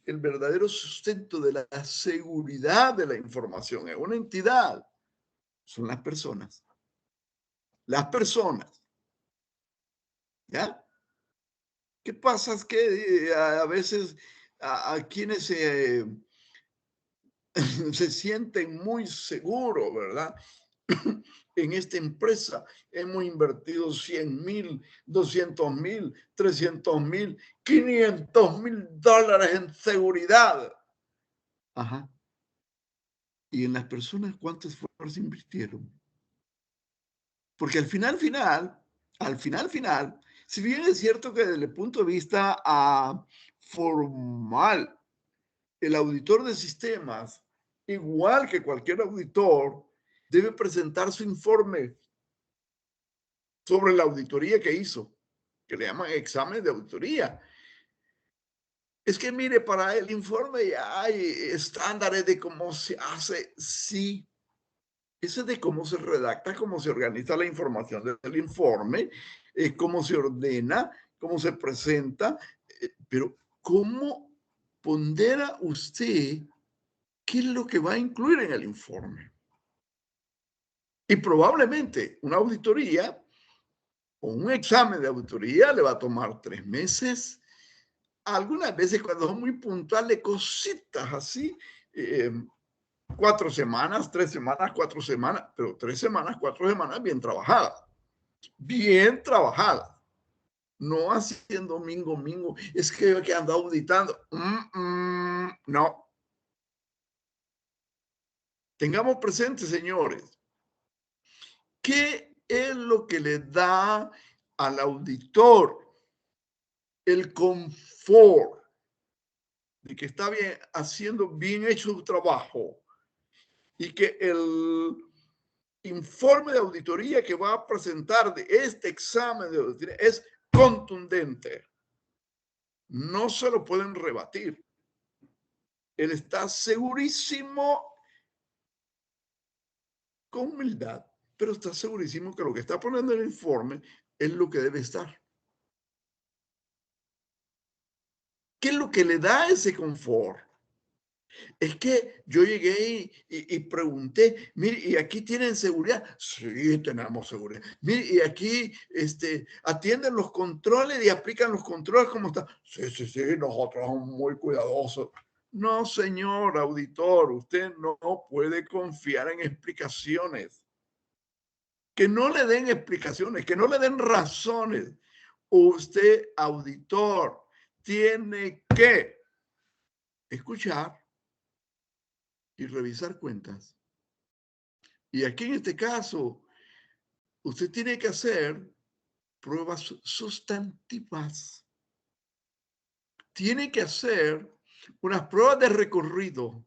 el verdadero sustento de la seguridad de la información en una entidad son las personas. Las personas, ¿ya? ¿Qué pasa? Es que a veces a quienes se sienten muy seguros, ¿verdad? En esta empresa hemos invertido 100,000, 200,000, 300,000, 500,000 dólares en seguridad. Ajá. ¿Y en las personas cuánto esfuerzo invirtieron? Porque al final, si bien es cierto que desde el punto de vista formal, el auditor de sistemas, igual que cualquier auditor, debe presentar su informe sobre la auditoría que hizo, que le llaman examen de auditoría. Es que mire, para el informe ya hay estándares de cómo se hace, sí. Eso es de cómo se redacta, cómo se organiza la información del informe, cómo se ordena, cómo se presenta, pero ¿cómo pondera usted qué es lo que va a incluir en el informe? Y probablemente una auditoría o un examen de auditoría le va a tomar 3 meses. Algunas veces cuando son muy puntuales, cositas así, 4 semanas, 3 semanas, 4 semanas, pero 3 semanas, 4 semanas bien trabajadas. Bien trabajadas. No haciendo mingo. Es que ando auditando. No. Tengamos presente, señores, ¿qué es lo que le da al auditor el confort de que está bien, haciendo bien hecho su trabajo y que el informe de auditoría que va a presentar de este examen de auditoría es contundente? No se lo pueden rebatir. Él está segurísimo, con humildad, pero está segurísimo que lo que está poniendo en el informe es lo que debe estar. ¿Qué es lo que le da ese confort? Es que yo llegué y pregunté, mire, ¿y aquí tienen seguridad? Sí, tenemos seguridad. Mire, ¿y aquí atienden los controles y aplican los controles como está? Sí, nosotros somos muy cuidadosos. No, señor auditor, usted no puede confiar en explicaciones. que no le den explicaciones, que no le den razones. Usted, auditor, tiene que escuchar y revisar cuentas. Y aquí en este caso, usted tiene que hacer pruebas sustantivas. Tiene que hacer unas pruebas de recorrido.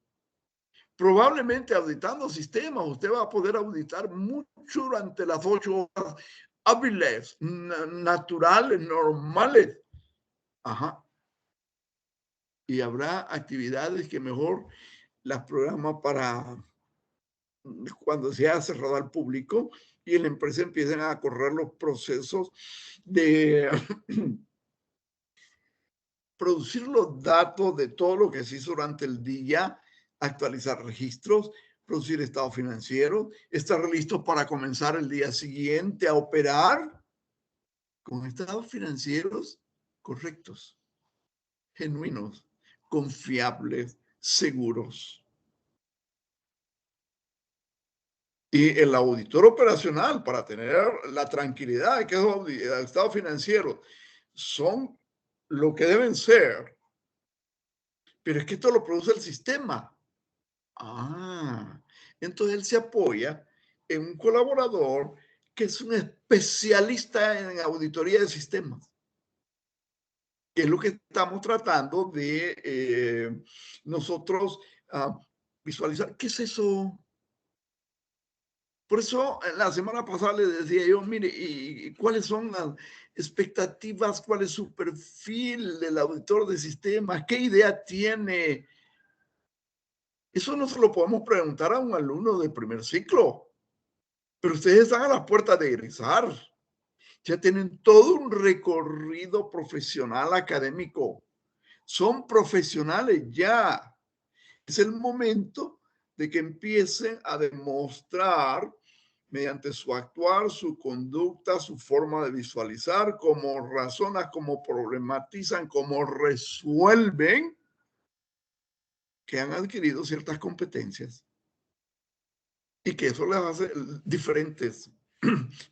Probablemente auditando sistemas, usted va a poder auditar mucho durante las 8 horas hábiles, naturales, normales. Ajá. Y habrá actividades que mejor las programa para cuando se ha cerrado al público y en la empresa empiezan a correr los procesos de producir los datos de todo lo que se hizo durante el día, actualizar registros, producir estados financieros, estar listos para comenzar el día siguiente a operar con estados financieros correctos, genuinos, confiables, seguros. Y el auditor operacional, para tener la tranquilidad de que esos estados financieros son lo que deben ser, pero es que esto lo produce el sistema. Ah, entonces él se apoya en un colaborador que es un especialista en auditoría de sistemas, que es lo que estamos tratando de nosotros visualizar. ¿Qué es eso? Por eso la semana pasada le decía yo, mire, ¿y cuáles son las expectativas? ¿Cuál es su perfil del auditor de sistemas? ¿Qué idea tiene? Eso no se lo podemos preguntar a un alumno de primer ciclo, pero ustedes están a las puertas de egresar. Ya tienen todo un recorrido profesional académico. Son profesionales ya. Es el momento de que empiecen a demostrar mediante su actuar, su conducta, su forma de visualizar, cómo razonan, cómo problematizan, cómo resuelven, que han adquirido ciertas competencias y que eso les hace diferentes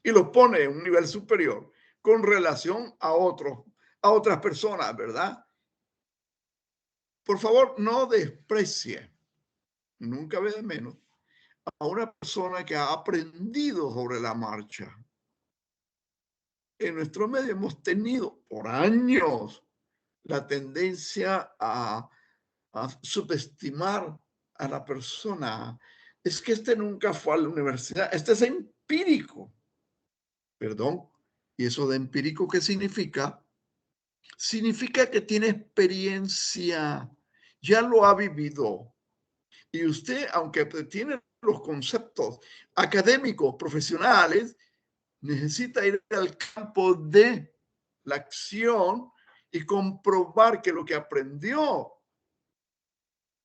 y los pone en un nivel superior con relación a otras personas, ¿verdad? Por favor, no desprecie, nunca ve de menos, a una persona que ha aprendido sobre la marcha. En nuestro medio hemos tenido por años la tendencia a subestimar a la persona. Es que este nunca fue a la universidad, este es empírico. Perdón, ¿y eso de empírico qué significa? Significa que tiene experiencia, ya lo ha vivido. Y usted, aunque tiene los conceptos académicos, profesionales, necesita ir al campo de la acción y comprobar que lo que aprendió,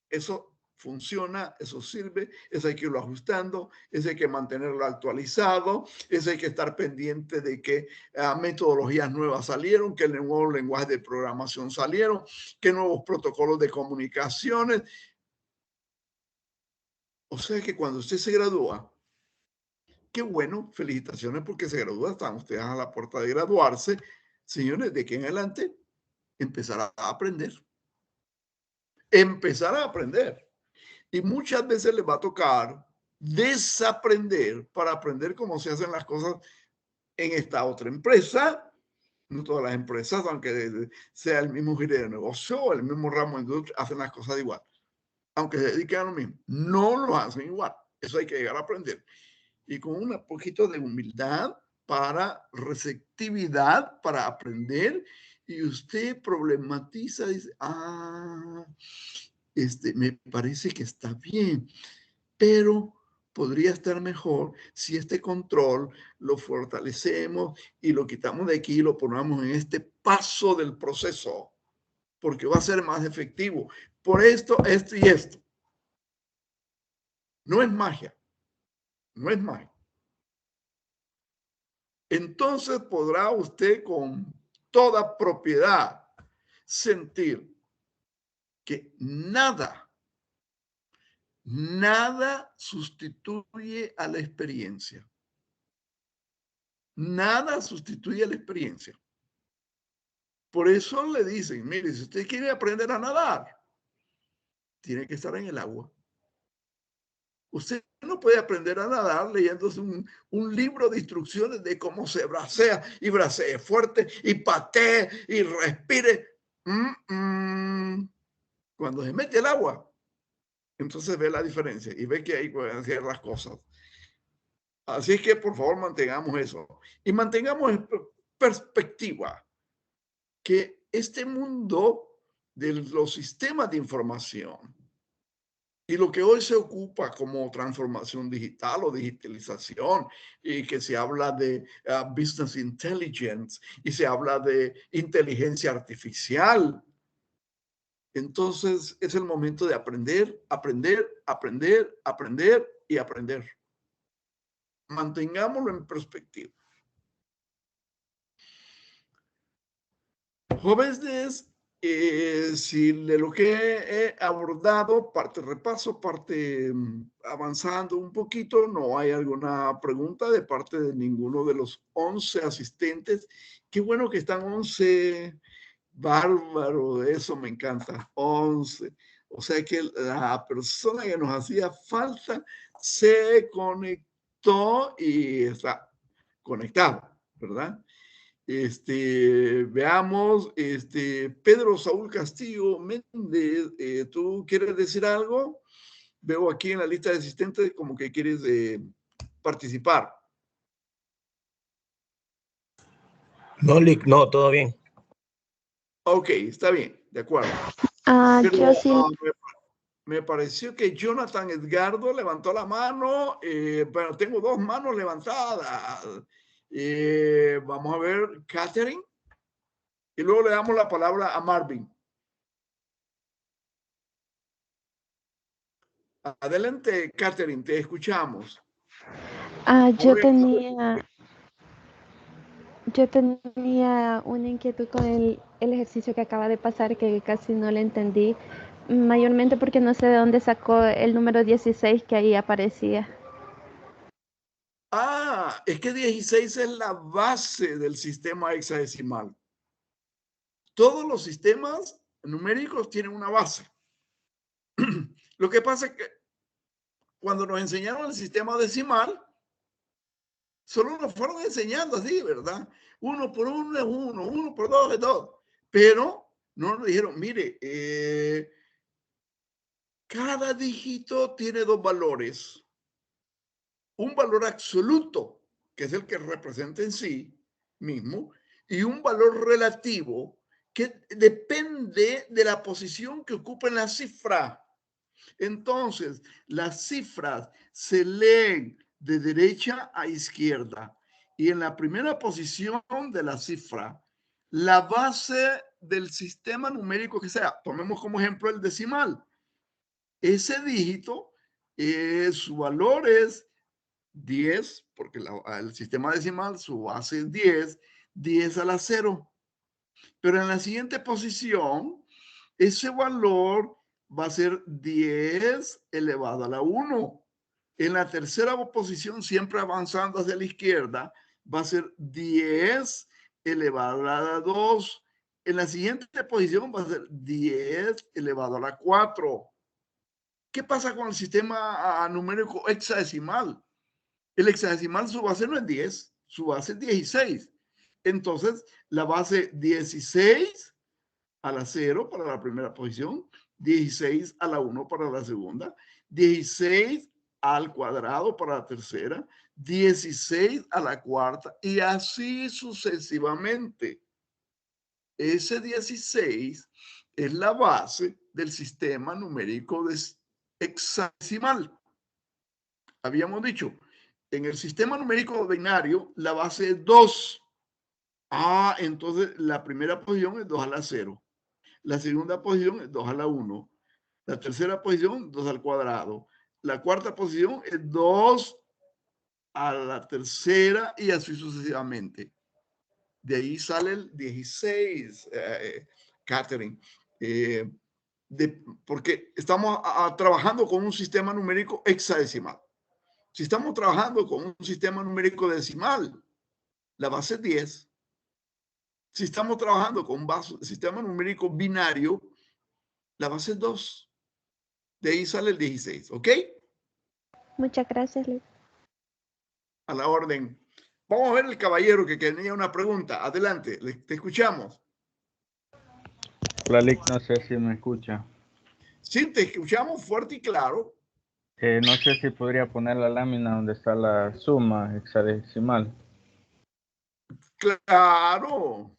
eso funciona, eso sirve, eso hay que irlo ajustando, eso hay que mantenerlo actualizado, eso hay que estar pendiente de que metodologías nuevas salieron, que nuevos lenguajes de programación salieron, que nuevos protocolos de comunicaciones. O sea que cuando usted se gradúa, qué bueno, felicitaciones porque se gradúa, están ustedes a la puerta de graduarse. Señores, de aquí en adelante, empezar a aprender. Empezar a aprender. Y muchas veces les va a tocar desaprender para aprender cómo se hacen las cosas en esta otra empresa. No todas las empresas, aunque sea el mismo giro de negocio o el mismo ramo de industria, hacen las cosas igual. Aunque se dediquen a lo mismo, no lo hacen igual. Eso hay que llegar a aprender. Y con un poquito de humildad para receptividad, para aprender. Y usted problematiza, dice, me parece que está bien, pero podría estar mejor si este control lo fortalecemos y lo quitamos de aquí y lo ponemos en este paso del proceso, porque va a ser más efectivo. Por esto y esto. No es magia, no es magia. Entonces podrá usted con toda propiedad sentir que nada sustituye a la experiencia. Nada sustituye la experiencia. Por eso le dicen, mire, si usted quiere aprender a nadar, tiene que estar en el agua. Usted no puede aprender a nadar leyéndose un libro de instrucciones de cómo se bracea y bracee fuerte y patee y respire. Cuando se mete el agua, entonces ve la diferencia y ve que ahí pueden hacer las cosas. Así es que por favor mantengamos eso y mantengamos en perspectiva que este mundo de los sistemas de información y lo que hoy se ocupa como transformación digital o digitalización, y que se habla de business intelligence y se habla de inteligencia artificial. Entonces es el momento de aprender, aprender, aprender, aprender y aprender. Mantengámoslo en perspectiva. Jóvenes, si de lo que he abordado, parte repaso, parte avanzando un poquito, no hay alguna pregunta de parte de ninguno de los 11 asistentes. Qué bueno que están 11, bárbaro, eso me encanta, 11. O sea que la persona que nos hacía falta se conectó y está conectado, ¿verdad? Veamos, Pedro Saúl Castillo Méndez, ¿tú quieres decir algo? Veo aquí en la lista de asistentes como que quieres participar. No, Lick, no, todo bien. Ok, está bien, de acuerdo. Pero Yo sí. Me pareció que Jonathan Edgardo levantó la mano, pero tengo dos manos levantadas. Vamos a ver, Catherine. Y luego le damos la palabra a Marvin. Adelante, Catherine, te escuchamos. Yo tenía una inquietud con el ejercicio que acaba de pasar que casi no le entendí, mayormente porque no sé de dónde sacó el número 16 que ahí aparecía. Es que 16 es la base del sistema hexadecimal. Todos los sistemas numéricos tienen una base. Lo que pasa es que cuando nos enseñaron el sistema decimal, solo nos fueron enseñando así, ¿verdad? 1 por 1 es 1, 1 por 2 es 2. Pero no nos dijeron, mire, cada dígito tiene dos valores. Un valor absoluto, que es el que representa en sí mismo, y un valor relativo que depende de la posición que ocupa en la cifra. Entonces, las cifras se leen de derecha a izquierda y en la primera posición de la cifra, la base del sistema numérico que sea, tomemos como ejemplo el decimal. Ese dígito, su valor es 10, porque el sistema decimal, su base es 10, 10 a la 0. Pero en la siguiente posición, ese valor va a ser 10 elevado a la 1. En la tercera posición, siempre avanzando hacia la izquierda, va a ser 10 elevado a la 2. En la siguiente posición va a ser 10 elevado a la 4. ¿Qué pasa con el sistema numérico hexadecimal? El hexadecimal, su base no es 10, su base es 16. Entonces, la base 16 a la 0 para la primera posición, 16 a la 1 para la segunda, 16 al cuadrado para la tercera, 16 a la cuarta y así sucesivamente. Ese 16 es la base del sistema numérico hexadecimal. Habíamos dicho, en el sistema numérico binario, la base es 2. Entonces la primera posición es 2 a la 0. La segunda posición es 2 a la 1. La tercera posición, 2 al cuadrado. La cuarta posición es 2 a la tercera y así sucesivamente. De ahí sale el 16, Catherine. Porque estamos trabajando con un sistema numérico hexadecimal. Si estamos trabajando con un sistema numérico decimal, la base es 10. Si estamos trabajando con un sistema numérico binario, la base es 2. De ahí sale el 16, ¿ok? Muchas gracias, Lick. A la orden. Vamos a ver el caballero que tenía una pregunta. Adelante, te escuchamos. Hola, Lick, no sé si me escucha. Sí, te escuchamos fuerte y claro. No sé si podría poner la lámina donde está la suma hexadecimal. Claro.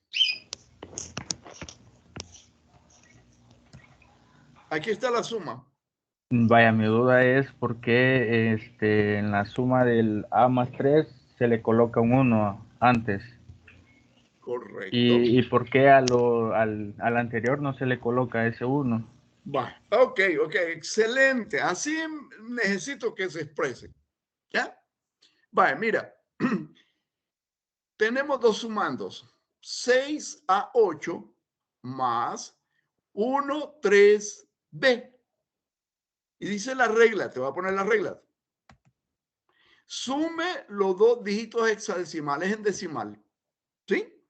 Aquí está la suma. Vaya, mi duda es por qué en la suma del A más 3 se le coloca un 1 antes. Correcto. ¿Y por qué al anterior no se le coloca ese 1? Va, ok, excelente. Así necesito que se exprese. ¿Ya? Vale, mira. Tenemos dos sumandos. 6 a 8 más 1, 3b. Y dice la regla, te voy a poner las reglas. Sume los dos dígitos hexadecimales en decimal. ¿Sí?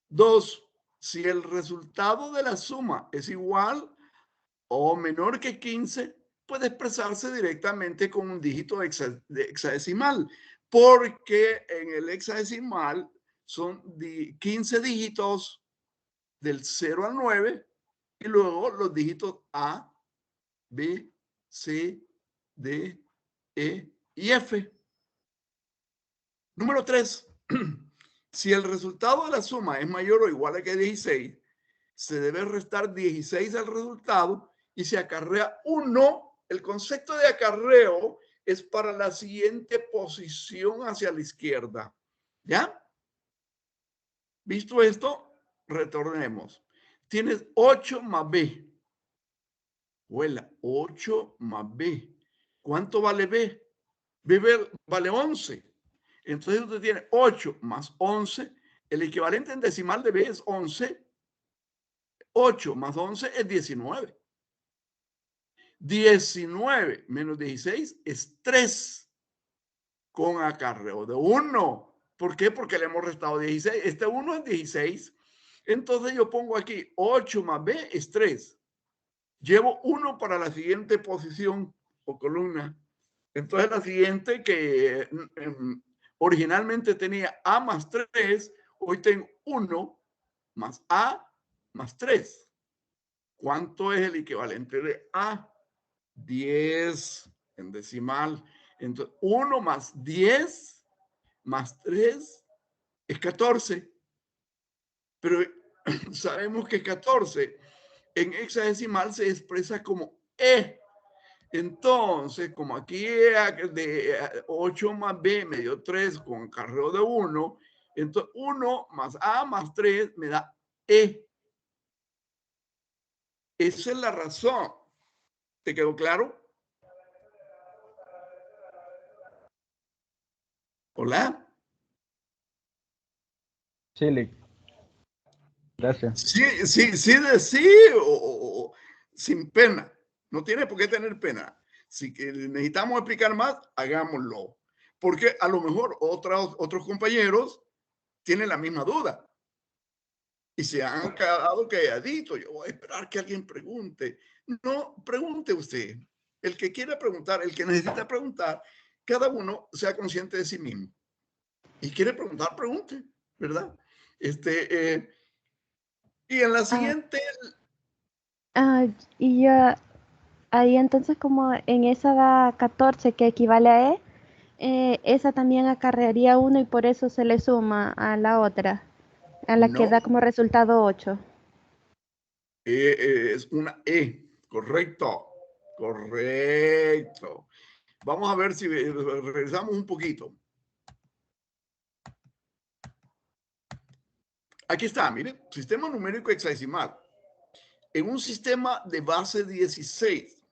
2. Si el resultado de la suma es igual o menor que 15, puede expresarse directamente con un dígito hexadecimal, porque en el hexadecimal son 15 dígitos del 0 al 9 y luego los dígitos A, B, C, D, E y F. Número 3. Si el resultado de la suma es mayor o igual a que 16, se debe restar 16 al resultado y se acarrea 1. El concepto de acarreo es para la siguiente posición hacia la izquierda. ¿Ya? Visto esto, retornemos. Tienes 8 más B. Vuela, 8 más B. ¿Cuánto vale B? B vale 11. Entonces usted tiene 8 más 11. El equivalente en decimal de B es 11. 8 más 11 es 19. 19 menos 16 es 3 con acarreo de 1. ¿Por qué? Porque le hemos restado 16. Este 1 es 16. Entonces yo pongo aquí 8 más B es 3. Llevo 1 para la siguiente posición o columna. Entonces la siguiente que originalmente tenía A más 3, hoy tengo 1 más A más 3. ¿Cuánto es el equivalente de A? 10 en decimal. Entonces, 1 más 10 más 3 es 14. Pero sabemos que 14 en hexadecimal se expresa como E. Entonces, como aquí de 8 más B me dio 3 con acarreo de 1, entonces 1 más A más 3 me da E. Esa es la razón. ¿Te quedó claro? Hola. Sí, Lick. Gracias. Sí o sin pena. No tiene por qué tener pena. Si necesitamos explicar más, hagámoslo. Porque a lo mejor otros compañeros tienen la misma duda. Y se han quedado calladitos. Yo voy a esperar que alguien pregunte. No, pregunte usted. El que quiera preguntar, el que necesita preguntar, cada uno sea consciente de sí mismo. Y quiere preguntar, pregunte, ¿verdad? Y en la siguiente... Y ahí entonces como en esa da 14 que equivale a esa también acarrearía 1 y por eso se le suma a la otra, a la que No, da como resultado 8. es una E, correcto, correcto. Vamos a ver si regresamos un poquito. Aquí está, mire, sistema numérico hexadecimal. En un sistema de base 16,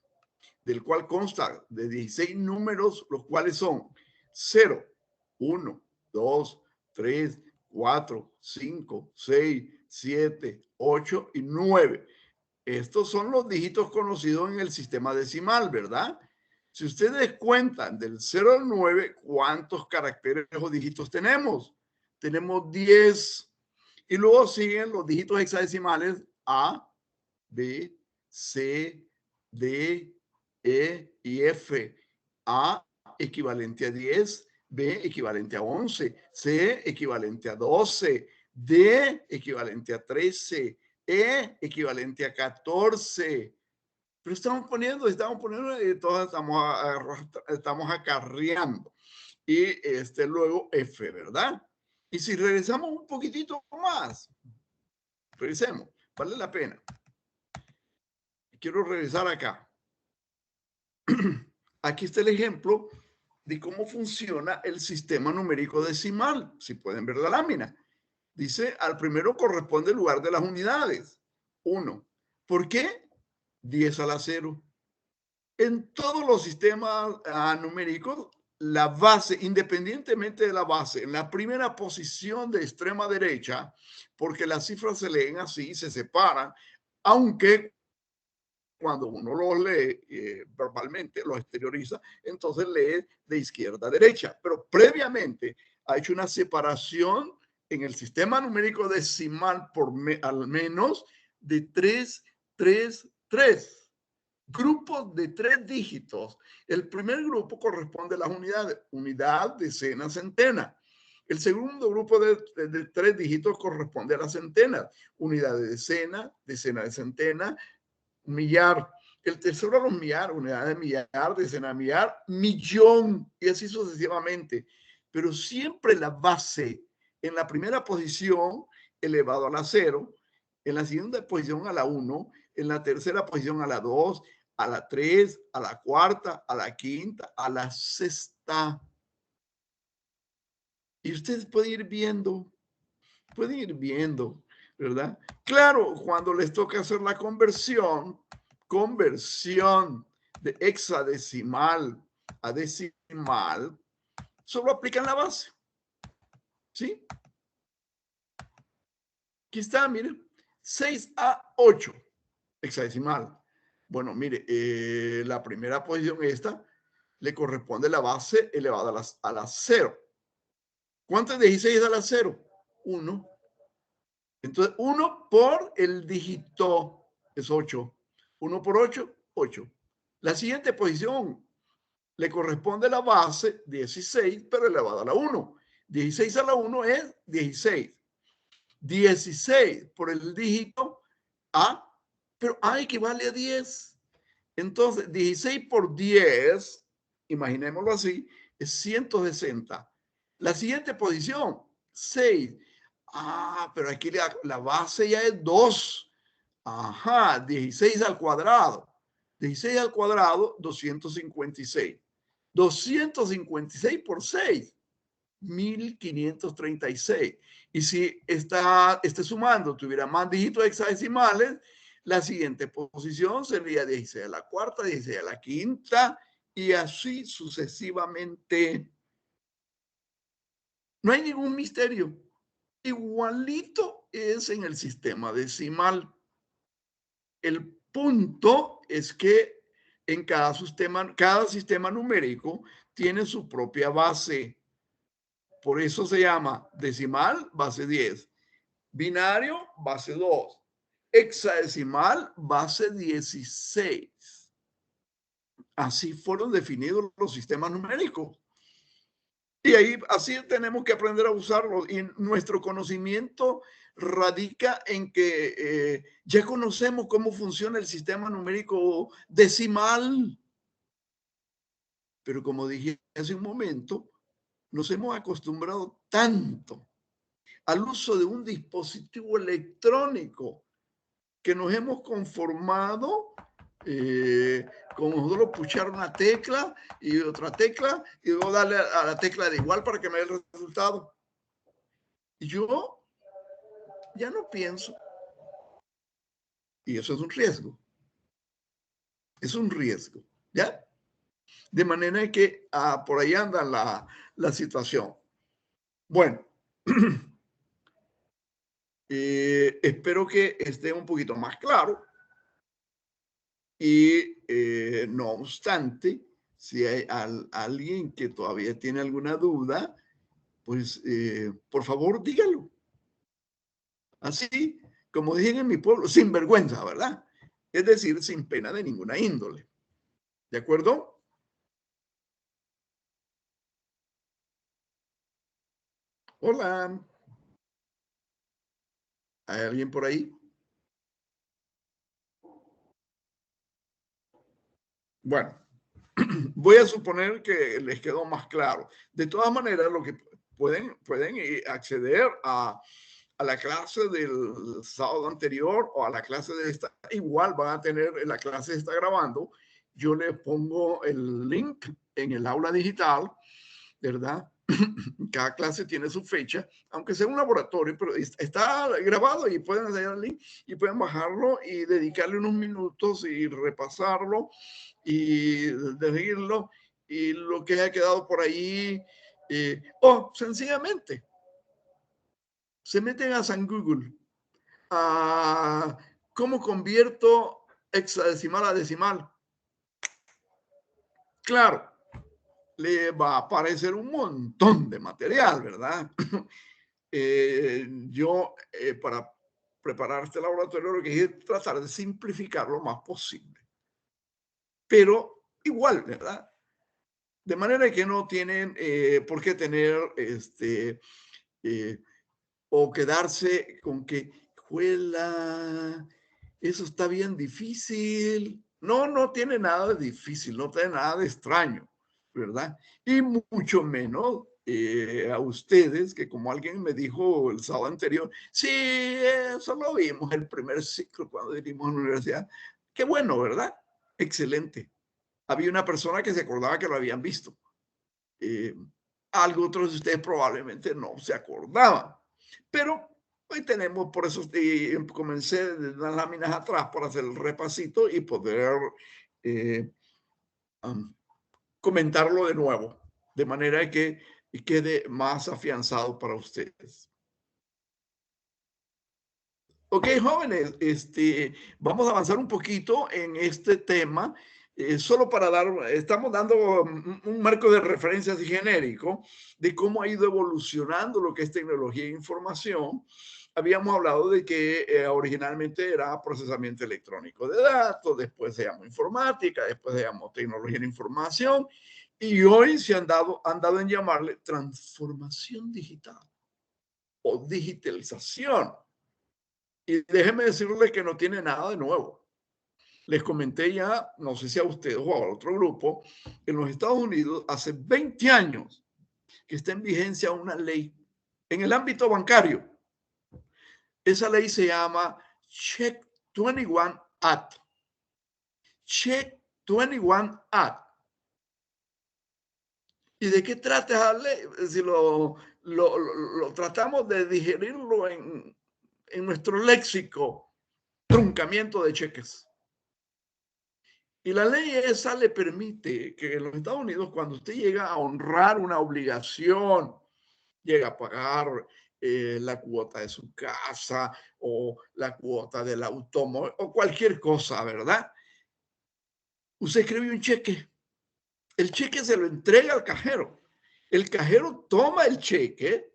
del cual consta de 16 números, los cuales son 0, 1, 2, 3, 4, 5, 6, 7, 8 y 9. Estos son los dígitos conocidos en el sistema decimal, ¿verdad? Si ustedes cuentan del 0 al 9, ¿cuántos caracteres o dígitos tenemos? tenemos 10. Y luego siguen los dígitos hexadecimales A, B, C, D, E y F. A equivalente a 10, B equivalente a 11, C equivalente a 12, D equivalente a 13, E equivalente a 14. Pero estamos poniendo, todas estamos acarreando. Y luego F, ¿verdad? Y si regresamos un poquitito más, regresemos, vale la pena. Quiero regresar acá. Aquí está el ejemplo de cómo funciona el sistema numérico decimal. Si pueden ver la lámina. Dice, al primero corresponde el lugar de las unidades. 1. ¿Por qué? 10 a la 0. En todos los sistemas numéricos, la base, independientemente de la base, en la primera posición de extrema derecha, porque las cifras se leen así, se separan, aunque cuando uno los lee verbalmente, los exterioriza, entonces lee de izquierda a derecha. Pero previamente ha hecho una separación en el sistema numérico decimal por al menos de 3, 3, 3. Grupos de 3 dígitos. El primer grupo corresponde a las unidades, unidad, decena, centena. El segundo grupo de 3 dígitos corresponde a las centenas, unidad de decena, decena de centena, millar. El tercero a los millar, unidad de millar, decena de millar, millón, y así sucesivamente. Pero siempre la base en la primera posición elevado a la 0, en la segunda posición a la 1, en la tercera posición a la 2, a la 3, a la cuarta, a la quinta, a la sexta. Y ustedes pueden ir viendo, ¿verdad? Claro, cuando les toca hacer la conversión de hexadecimal a decimal, solo aplican la base. ¿Sí? Aquí está, miren, 6 a 8, hexadecimal. Bueno, mire, la primera posición esta le corresponde la base elevada a la 0. ¿Cuánto es 16 a la 0? 1. Entonces, 1 por el dígito es 8. 1 por 8, 8. La siguiente posición le corresponde la base 16, pero elevada a la 1. 16 a la 1 es 16. 16 por el dígito A, pero A equivale a 10. Entonces, 16 por 10, imaginémoslo así, es 160. La siguiente posición, 6. Pero aquí la base ya es 2. Ajá, 16 al cuadrado. 16 al cuadrado, 256. 256 por 6, 1536. Y si este sumando tuviera más dígitos hexadecimales, la siguiente posición sería 16 a la cuarta, 16 a la quinta y así sucesivamente. No hay ningún misterio. Igualito es en el sistema decimal. El punto es que en cada sistema numérico tiene su propia base. Por eso se llama decimal, base 10. Binario, base 2. Hexadecimal, base 16. Así fueron definidos los sistemas numéricos. Y ahí así tenemos que aprender a usarlos. Y nuestro conocimiento radica en que ya conocemos cómo funciona el sistema numérico decimal. Pero como dije hace un momento, nos hemos acostumbrado tanto al uso de un dispositivo electrónico que nos hemos conformado con nosotros puchar una tecla y otra tecla y luego darle a la tecla de igual para que me dé el resultado. Y yo ya no pienso. Y eso es un riesgo. Es un riesgo, ¿ya? De manera que por ahí anda la situación. Bueno, espero que esté un poquito más claro. Y no obstante, si hay alguien que todavía tiene alguna duda, pues por favor dígalo. Así, como dicen en mi pueblo, sin vergüenza, ¿verdad? Es decir, sin pena de ninguna índole. ¿De acuerdo? Hola. ¿Hay alguien por ahí? Bueno, voy a suponer que les quedó más claro. De todas maneras, lo que pueden acceder a la clase del sábado anterior o a la clase de esta, igual van a tener, la clase está grabando. Yo les pongo el link en el aula digital, ¿verdad? Cada clase tiene su fecha, aunque sea un laboratorio, pero está grabado y pueden hacer el link y pueden bajarlo y dedicarle unos minutos y repasarlo y seguirlo y lo que haya quedado por ahí. O sencillamente se meten a San Google. ¿Cómo convierto hexadecimal a decimal? Claro, le va a aparecer un montón de material, ¿verdad? Yo, para preparar este laboratorio, lo que hice es tratar de simplificar lo más posible. Pero igual, ¿verdad? De manera que no tienen por qué tener o quedarse con que, juela, eso está bien difícil. No, no tiene nada de difícil, no tiene nada de extraño, ¿verdad? Y mucho menos a ustedes, que como alguien me dijo el sábado anterior, sí, eso lo vimos el primer ciclo cuando vinimos a la universidad. Qué bueno, ¿verdad? Excelente. Había una persona que se acordaba que lo habían visto. Algo otros de ustedes probablemente no se acordaban. Pero hoy tenemos, por eso comencé de las láminas atrás para hacer el repasito y poder comentarlo de nuevo, de manera que quede más afianzado para ustedes. Ok, jóvenes, vamos a avanzar un poquito en este tema, solo para estamos dando un marco de referencia así genérico de cómo ha ido evolucionando lo que es tecnología e información. Habíamos hablado de que originalmente era procesamiento electrónico de datos, después se llamó informática, después se llamó tecnología de información, y hoy se han dado en llamarle transformación digital o digitalización. Y déjenme decirles que no tiene nada de nuevo. Les comenté ya, no sé si a ustedes o a otro grupo, en los Estados Unidos hace 20 años que está en vigencia una ley en el ámbito bancario. Esa ley se llama Check 21 Act. Check 21 Act. ¿Y de qué trata esa ley? Si lo tratamos de digerirlo en nuestro léxico, truncamiento de cheques. Y la ley esa le permite que en los Estados Unidos, cuando usted llega a honrar una obligación, llega a pagar la cuota de su casa o la cuota del automóvil o cualquier cosa, ¿verdad? Usted escribe un cheque. El cheque se lo entrega al cajero. El cajero toma el cheque,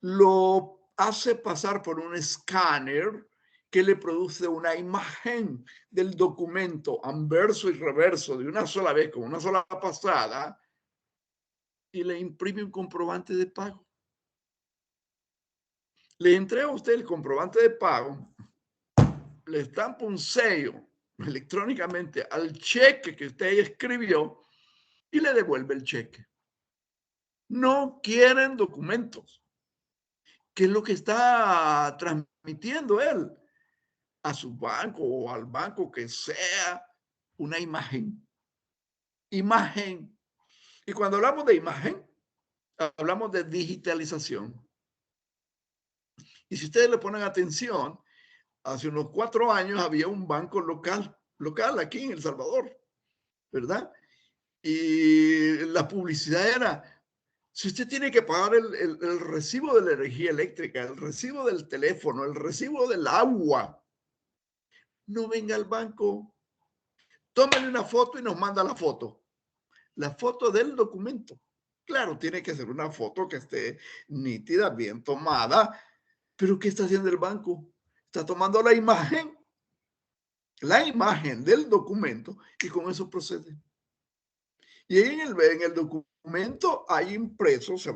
lo hace pasar por un escáner que le produce una imagen del documento anverso y reverso de una sola vez, con una sola pasada, y le imprime un comprobante de pago. Le entrega a usted el comprobante de pago, le estampa un sello electrónicamente al cheque que usted escribió y le devuelve el cheque. No quieren documentos. ¿Qué es lo que está transmitiendo él? A su banco o al banco que sea, una imagen. Imagen. Y cuando hablamos de imagen, hablamos de digitalización. Y si ustedes le ponen atención, hace unos 4 años había un banco local aquí en El Salvador, ¿verdad? Y la publicidad era, si usted tiene que pagar el recibo de la energía eléctrica, el recibo del teléfono, el recibo del agua, no venga al banco, tómale una foto y nos manda la foto del documento. Claro, tiene que ser una foto que esté nítida, bien tomada, pero ¿qué está haciendo el banco? Está tomando la imagen del documento y con eso procede. Y ahí en el documento hay impresos,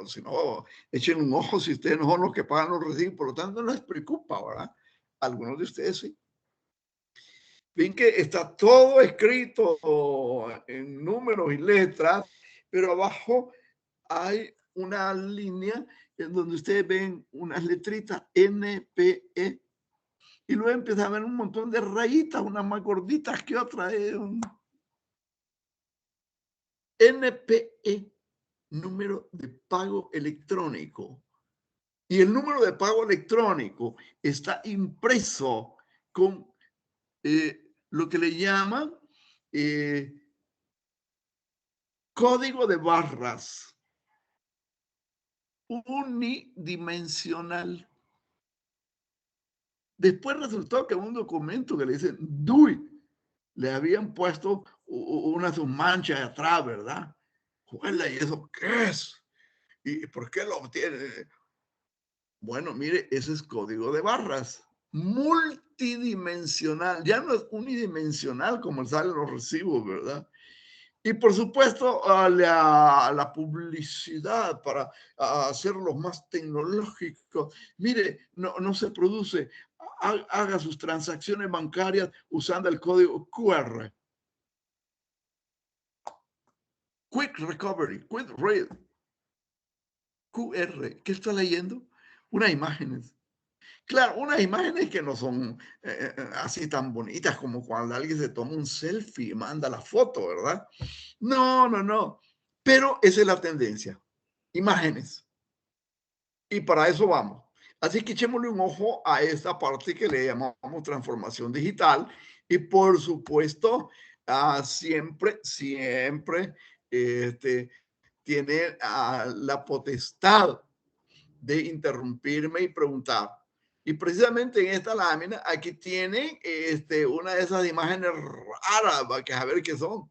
si no, echen un ojo si ustedes no son los que pagan los recibos, por lo tanto no les preocupa, ¿verdad? Algunos de ustedes sí. Ven que está todo escrito en números y letras, pero abajo hay una línea en donde ustedes ven unas letritas NPE y luego empiezan a ver un montón de rayitas, unas más gorditas que otras. NPE, número de pago electrónico. Y el número de pago electrónico está impreso con lo que le llaman código de barras unidimensional. Después resultó que en un documento que le dicen DUI le habían puesto unas manchas atrás, ¿verdad? ¿Y eso qué es? ¿Y por qué lo obtiene? Bueno, mire, ese es código de barras multidimensional. Ya no es unidimensional como salen los recibos, ¿verdad? Y por supuesto, a la publicidad para hacerlo más tecnológico. Mire, no se produce. Haga sus transacciones bancarias usando el código QR. Quick Recovery, Quick Read. QR. ¿Qué está leyendo? Unas imágenes. Claro, unas imágenes que no son así tan bonitas como cuando alguien se toma un selfie y manda la foto, ¿verdad? No. Pero esa es la tendencia. Imágenes. Y para eso vamos. Así que echémosle un ojo a esta parte que le llamamos transformación digital. Y por supuesto, siempre tiene la potestad de interrumpirme y preguntar. Y precisamente en esta lámina, aquí tienen una de esas imágenes raras, para que a ver qué son.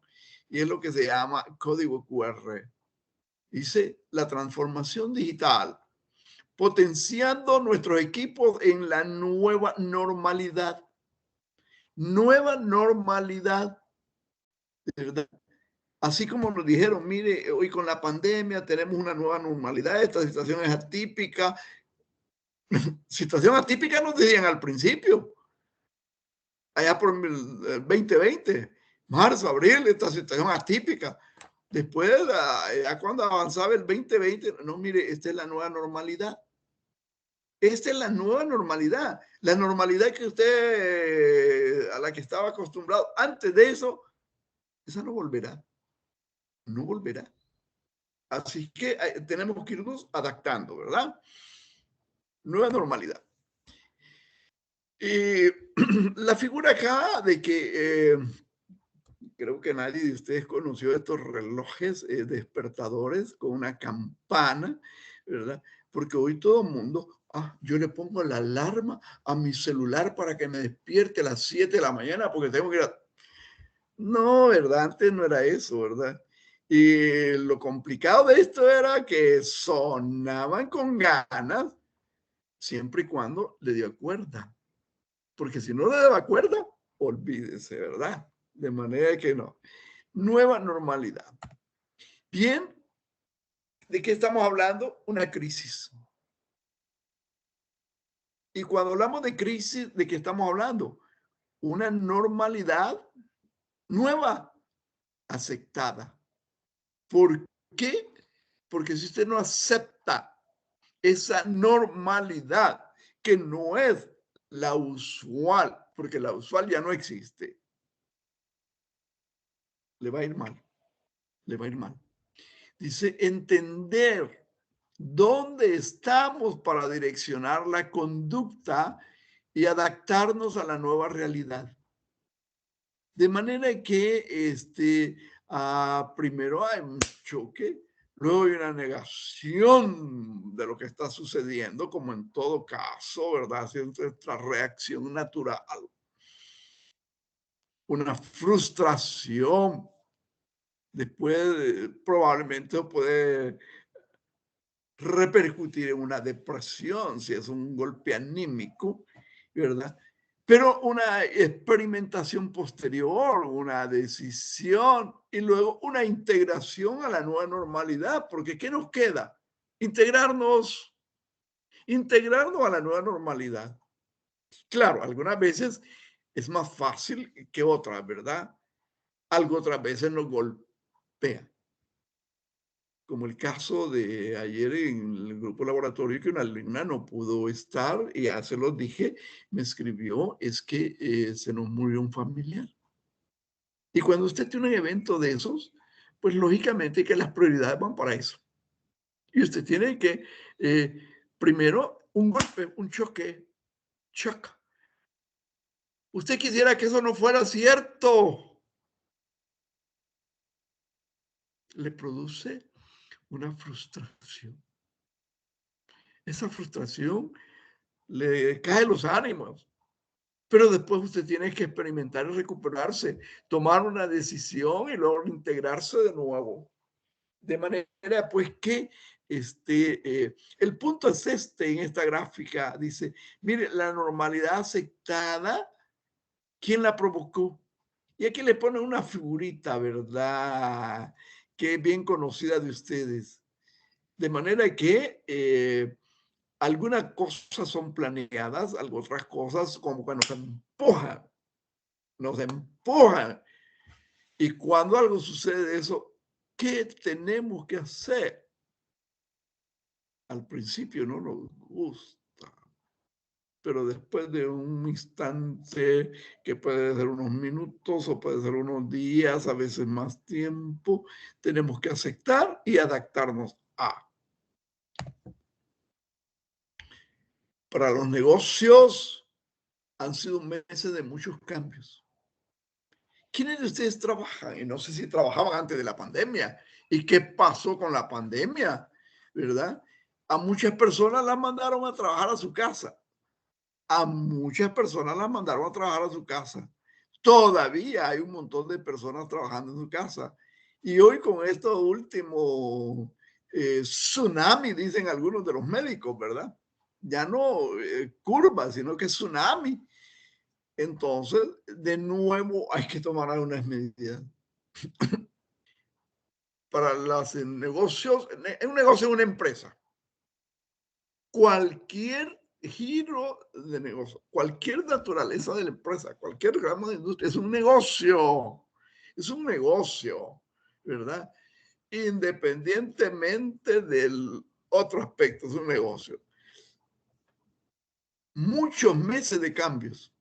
Y es lo que se llama código QR. Dice la transformación digital, potenciando nuestros equipos en la nueva normalidad. Nueva normalidad, ¿verdad? Así como nos dijeron, mire, hoy con la pandemia tenemos una nueva normalidad, esta situación es atípica. Situación atípica nos decían al principio, allá por el 2020, marzo, abril, esta situación atípica. Después, ya cuando avanzaba el 2020, no, mire, esta es la nueva normalidad. Esta es la nueva normalidad. La normalidad que usted, a la que estaba acostumbrado antes de eso, esa no volverá. No volverá. Así que tenemos que irnos adaptando, ¿verdad? Nueva normalidad. La figura acá de que creo que nadie de ustedes conoció estos relojes despertadores con una campana, ¿verdad? Porque hoy todo el mundo, yo le pongo la alarma a mi celular para que me despierte a las 7 de la mañana porque tengo que ir a... No, ¿verdad? Antes no era eso, ¿verdad? Y lo complicado de esto era que sonaban con ganas siempre y cuando le dio cuerda. Porque si no le daba cuerda, olvídese, ¿verdad? De manera que no. Nueva normalidad. Bien, ¿de qué estamos hablando? Una crisis. Y cuando hablamos de crisis, ¿de qué estamos hablando? Una normalidad nueva, aceptada. ¿Por qué? Porque si usted no acepta esa normalidad, que no es la usual, porque la usual ya no existe, le va a ir mal. Le va a ir mal. Dice, entender dónde estamos para direccionar la conducta y adaptarnos a la nueva realidad. De manera que primero hay un choque, luego hay una negación de lo que está sucediendo, como en todo caso, ¿verdad? Es nuestra reacción natural. Una frustración, Después probablemente puede repercutir en una depresión si es un golpe anímico, ¿verdad? Pero una experimentación posterior, una decisión y luego una integración a la nueva normalidad, porque ¿qué nos queda? Integrarnos a la nueva normalidad. Claro, algunas veces es más fácil que otras, ¿verdad? Algo otras veces nos golpea. Como el caso de ayer en el grupo laboratorio, que una alumna no pudo estar, y ya se los dije, me escribió, es que se nos murió un familiar. Y cuando usted tiene un evento de esos, pues lógicamente que las prioridades van para eso. Y usted tiene que, primero, un golpe, un choque, shock. Usted quisiera que eso no fuera cierto. Le produce una frustración. Esa frustración le cae los ánimos. Pero después usted tiene que experimentar y recuperarse, tomar una decisión y luego integrarse de nuevo. De manera pues que el punto es en esta gráfica, dice, mire, la normalidad aceptada, ¿quién la provocó? Y aquí le ponen una figurita, ¿verdad? Que es bien conocida de ustedes. De manera que algunas cosas son planeadas, otras cosas como que nos empujan. Y cuando algo sucede eso, ¿qué tenemos que hacer? Al principio no nos gusta, pero después de un instante, que puede ser unos minutos o puede ser unos días, a veces más tiempo, tenemos que aceptar y adaptarnos a. Para los negocios han sido meses de muchos cambios. ¿Quiénes de ustedes trabajan? Y no sé si trabajaban antes de la pandemia. ¿Y qué pasó con la pandemia? ¿Verdad? A muchas personas las mandaron a trabajar a su casa. A muchas personas las mandaron a trabajar a su casa. Todavía hay un montón de personas trabajando en su casa. Y hoy con esto último tsunami, dicen algunos de los médicos, ¿verdad? Ya no curva, sino que tsunami. Entonces, de nuevo, hay que tomar algunas medidas. Para los negocios, un negocio es una empresa. Cualquier giro de negocio, cualquier naturaleza de la empresa, cualquier rama de industria, es un negocio, ¿verdad? Independientemente del otro aspecto, es un negocio. Muchos meses de cambios.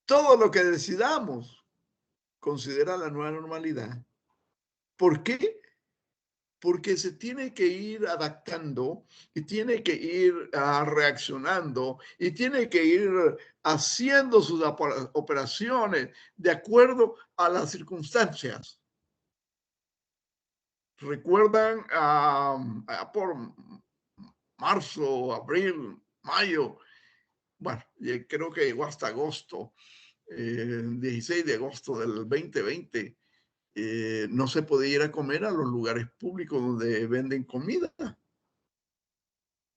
Todo lo que decidamos considera la nueva normalidad. ¿Por qué? Porque se tiene que ir adaptando y tiene que ir reaccionando y tiene que ir haciendo sus operaciones de acuerdo a las circunstancias. ¿Recuerdan por marzo, abril, mayo? Bueno, creo que llegó hasta agosto, 16 de agosto del 2020. No se podía ir a comer a los lugares públicos donde venden comida.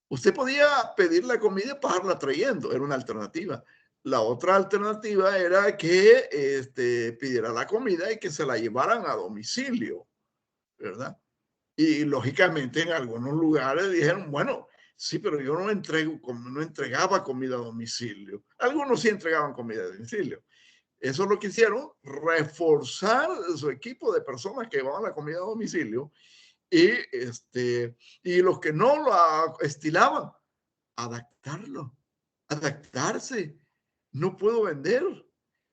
Usted podía pedir la comida y pasarla trayendo, era una alternativa. La otra alternativa era que pidiera la comida y que se la llevaran a domicilio, ¿verdad? Y lógicamente en algunos lugares dijeron, bueno, sí, pero yo no entregaba comida a domicilio. Algunos sí entregaban comida a domicilio. Eso es lo que hicieron, reforzar su equipo de personas que llevaban la comida a domicilio y los que no lo estilaban, adaptarse. No puedo vender,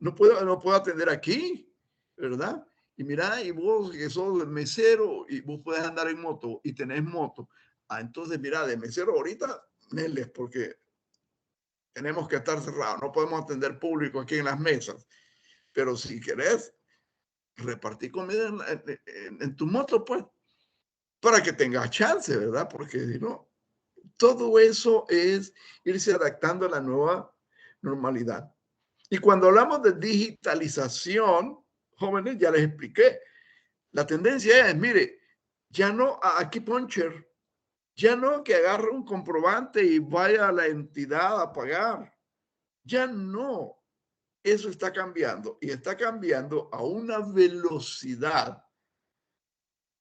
no puedo atender aquí, ¿verdad? Y mira, y vos que sos mesero y vos puedes andar en moto y tenés moto. Entonces, mira, de mesero ahorita, neles, porque tenemos que estar cerrados, no podemos atender público aquí en las mesas. Pero si querés repartir comida en tu moto, pues, para que tengas chance, ¿verdad? Porque si no, todo eso es irse adaptando a la nueva normalidad. Y cuando hablamos de digitalización, jóvenes, ya les expliqué. La tendencia es, mire, ya no aquí puncher, ya no que agarre un comprobante y vaya a la entidad a pagar. Ya no. Eso está cambiando y está cambiando a una velocidad,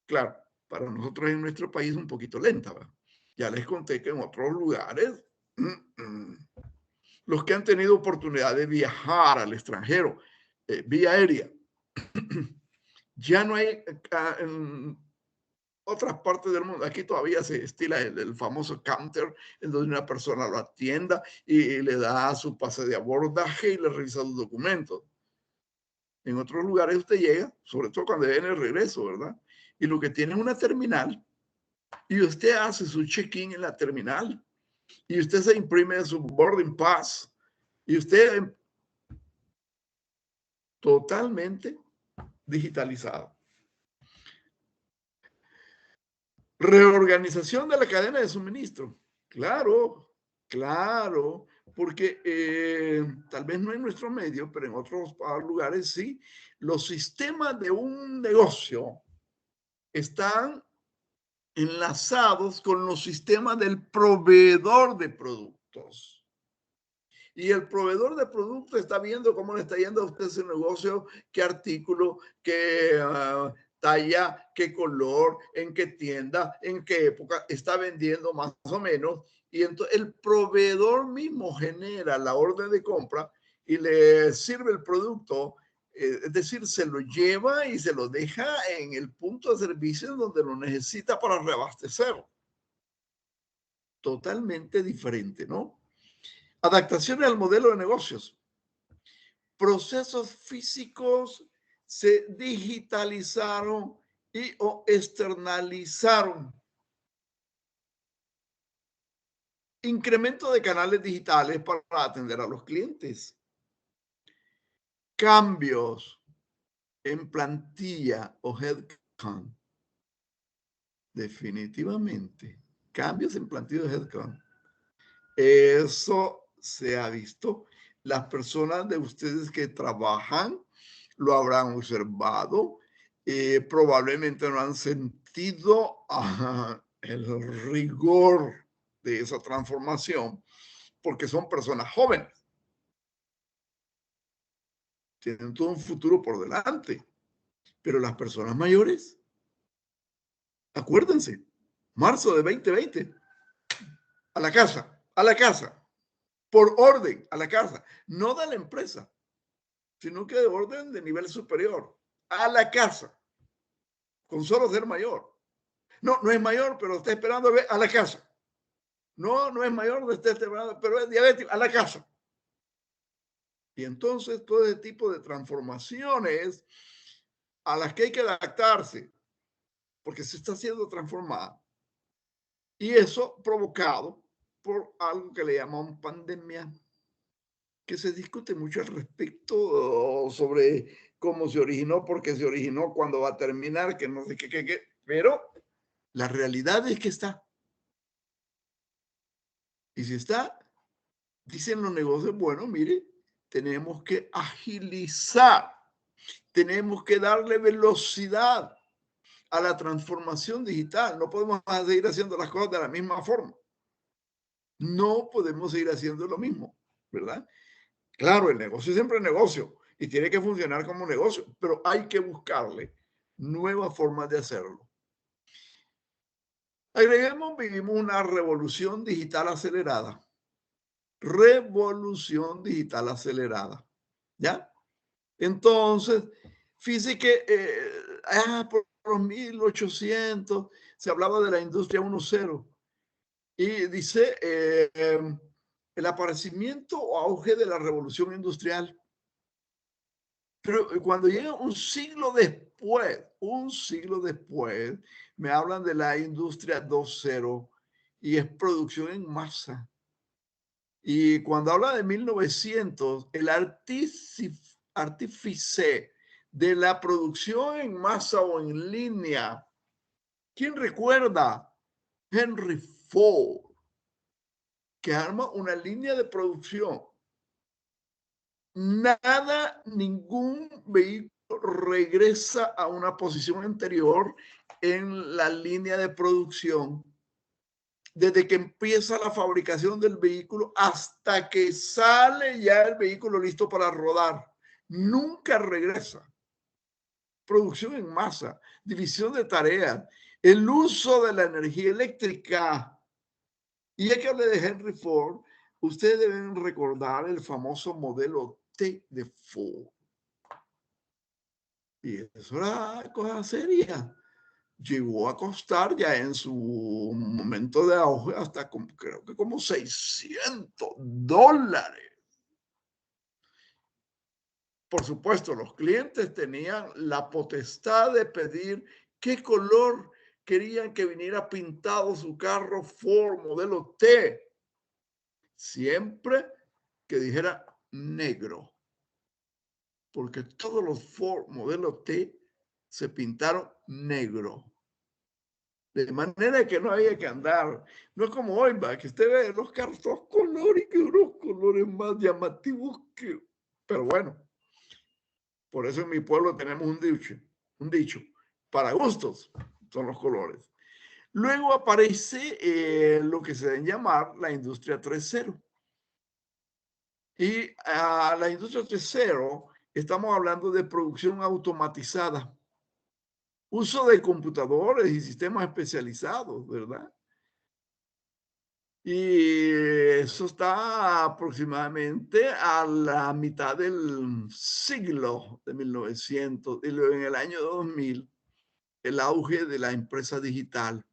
claro, para nosotros en nuestro país un poquito lenta, ¿verdad? Ya les conté que en otros lugares, los que han tenido oportunidad de viajar al extranjero vía aérea, ya no hay en otras partes del mundo. Aquí todavía se estila el famoso counter, en donde una persona lo atienda y le da su pase de abordaje y le revisa los documentos. En otros lugares usted llega, sobre todo cuando viene el regreso, ¿verdad? Y lo que tiene es una terminal y usted hace su check-in en la terminal y usted se imprime su boarding pass y usted totalmente digitalizado. Reorganización de la cadena de suministro. Claro, claro, porque tal vez no en nuestro medio, pero en otros lugares sí, los sistemas de un negocio están enlazados con los sistemas del proveedor de productos. Y el proveedor de productos está viendo cómo le está yendo a usted ese negocio, qué artículo, qué talla, qué color, en qué tienda, en qué época está vendiendo más o menos. Y entonces el proveedor mismo genera la orden de compra y le sirve el producto, es decir, se lo lleva y se lo deja en el punto de servicio donde lo necesita para reabastecer. Totalmente diferente, ¿no? Adaptaciones al modelo de negocios. Procesos físicos se digitalizaron y o externalizaron. Incremento de canales digitales para atender a los clientes. Cambios en plantilla o headcount. Definitivamente. Cambios en plantilla o headcount. Eso se ha visto. Las personas de ustedes que trabajan lo habrán observado. Probablemente no han sentido el rigor de esa transformación porque son personas jóvenes. Tienen todo un futuro por delante. Pero las personas mayores, acuérdense, marzo de 2020, a la casa, por orden, a la casa, no de la empresa, sino que de orden de nivel superior, a la casa, con solo ser mayor. No, no es mayor, pero está esperando a la casa. No, no es mayor, está esperando, pero es diabético, a la casa. Y entonces todo ese tipo de transformaciones a las que hay que adaptarse, porque se está siendo transformada. Y eso provocado por algo que le llamamos pandemia, que se discute mucho al respecto sobre cómo se originó, por qué se originó, cuándo va a terminar, que no sé qué, pero la realidad es que está. Y si está, dicen los negocios, bueno, mire, tenemos que agilizar, tenemos que darle velocidad a la transformación digital. No podemos seguir haciendo las cosas de la misma forma. No podemos seguir haciendo lo mismo, ¿verdad? Claro, el negocio es siempre negocio y tiene que funcionar como negocio, pero hay que buscarle nuevas formas de hacerlo. Agreguemos, vivimos una revolución digital acelerada. Revolución digital acelerada. ¿Ya? Entonces, fíjese que por los 1800 se hablaba de la industria 1.0 y dice el aparecimiento o auge de la revolución industrial. Pero cuando llega un siglo después, me hablan de la industria 2.0 y es producción en masa. Y cuando habla de 1900, el artífice de la producción en masa o en línea, ¿quién recuerda? Henry Ford, que arma una línea de producción. Ningún vehículo regresa a una posición anterior en la línea de producción, desde que empieza la fabricación del vehículo hasta que sale ya el vehículo listo para rodar. Nunca regresa. Producción en masa, división de tareas, el uso de la energía eléctrica. Y ya que hablé de Henry Ford, ustedes deben recordar el famoso modelo T de Ford. Y eso era cosa seria. Llegó a costar ya en su momento de auge hasta creo que como $600. Por supuesto, los clientes tenían la potestad de pedir qué color querían que viniera pintado su carro Ford modelo T. Siempre que dijera negro, porque todos los Ford modelo T se pintaron negro. De manera que no había que andar. No es como hoy, va, que usted ve los carros todos colores, que unos colores más llamativos que... Pero bueno, por eso en mi pueblo tenemos un dicho, para gustos son los colores. Luego aparece lo que se debe llamar la industria 3.0. Y a la industria 3.0 estamos hablando de producción automatizada, uso de computadores y sistemas especializados, ¿verdad? Y eso está aproximadamente a la mitad del siglo de 1900. Y luego en el año 2000, el auge de la empresa digital.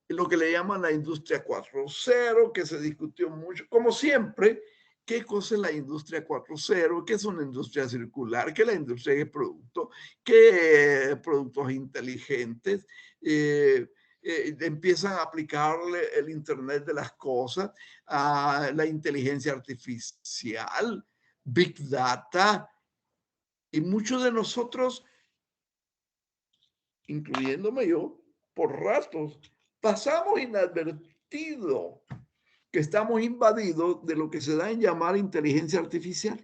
Y lo que le llaman la industria 4.0, que se discutió mucho, como siempre. ¿Qué cosa es la industria 4.0? ¿Qué es una industria circular? ¿Qué es la industria de producto? ¿Qué productos inteligentes? Empiezan a aplicarle el Internet de las cosas, a la inteligencia artificial, Big Data. Y muchos de nosotros, incluyéndome yo, por ratos, pasamos inadvertido que estamos invadidos de lo que se da en llamar inteligencia artificial.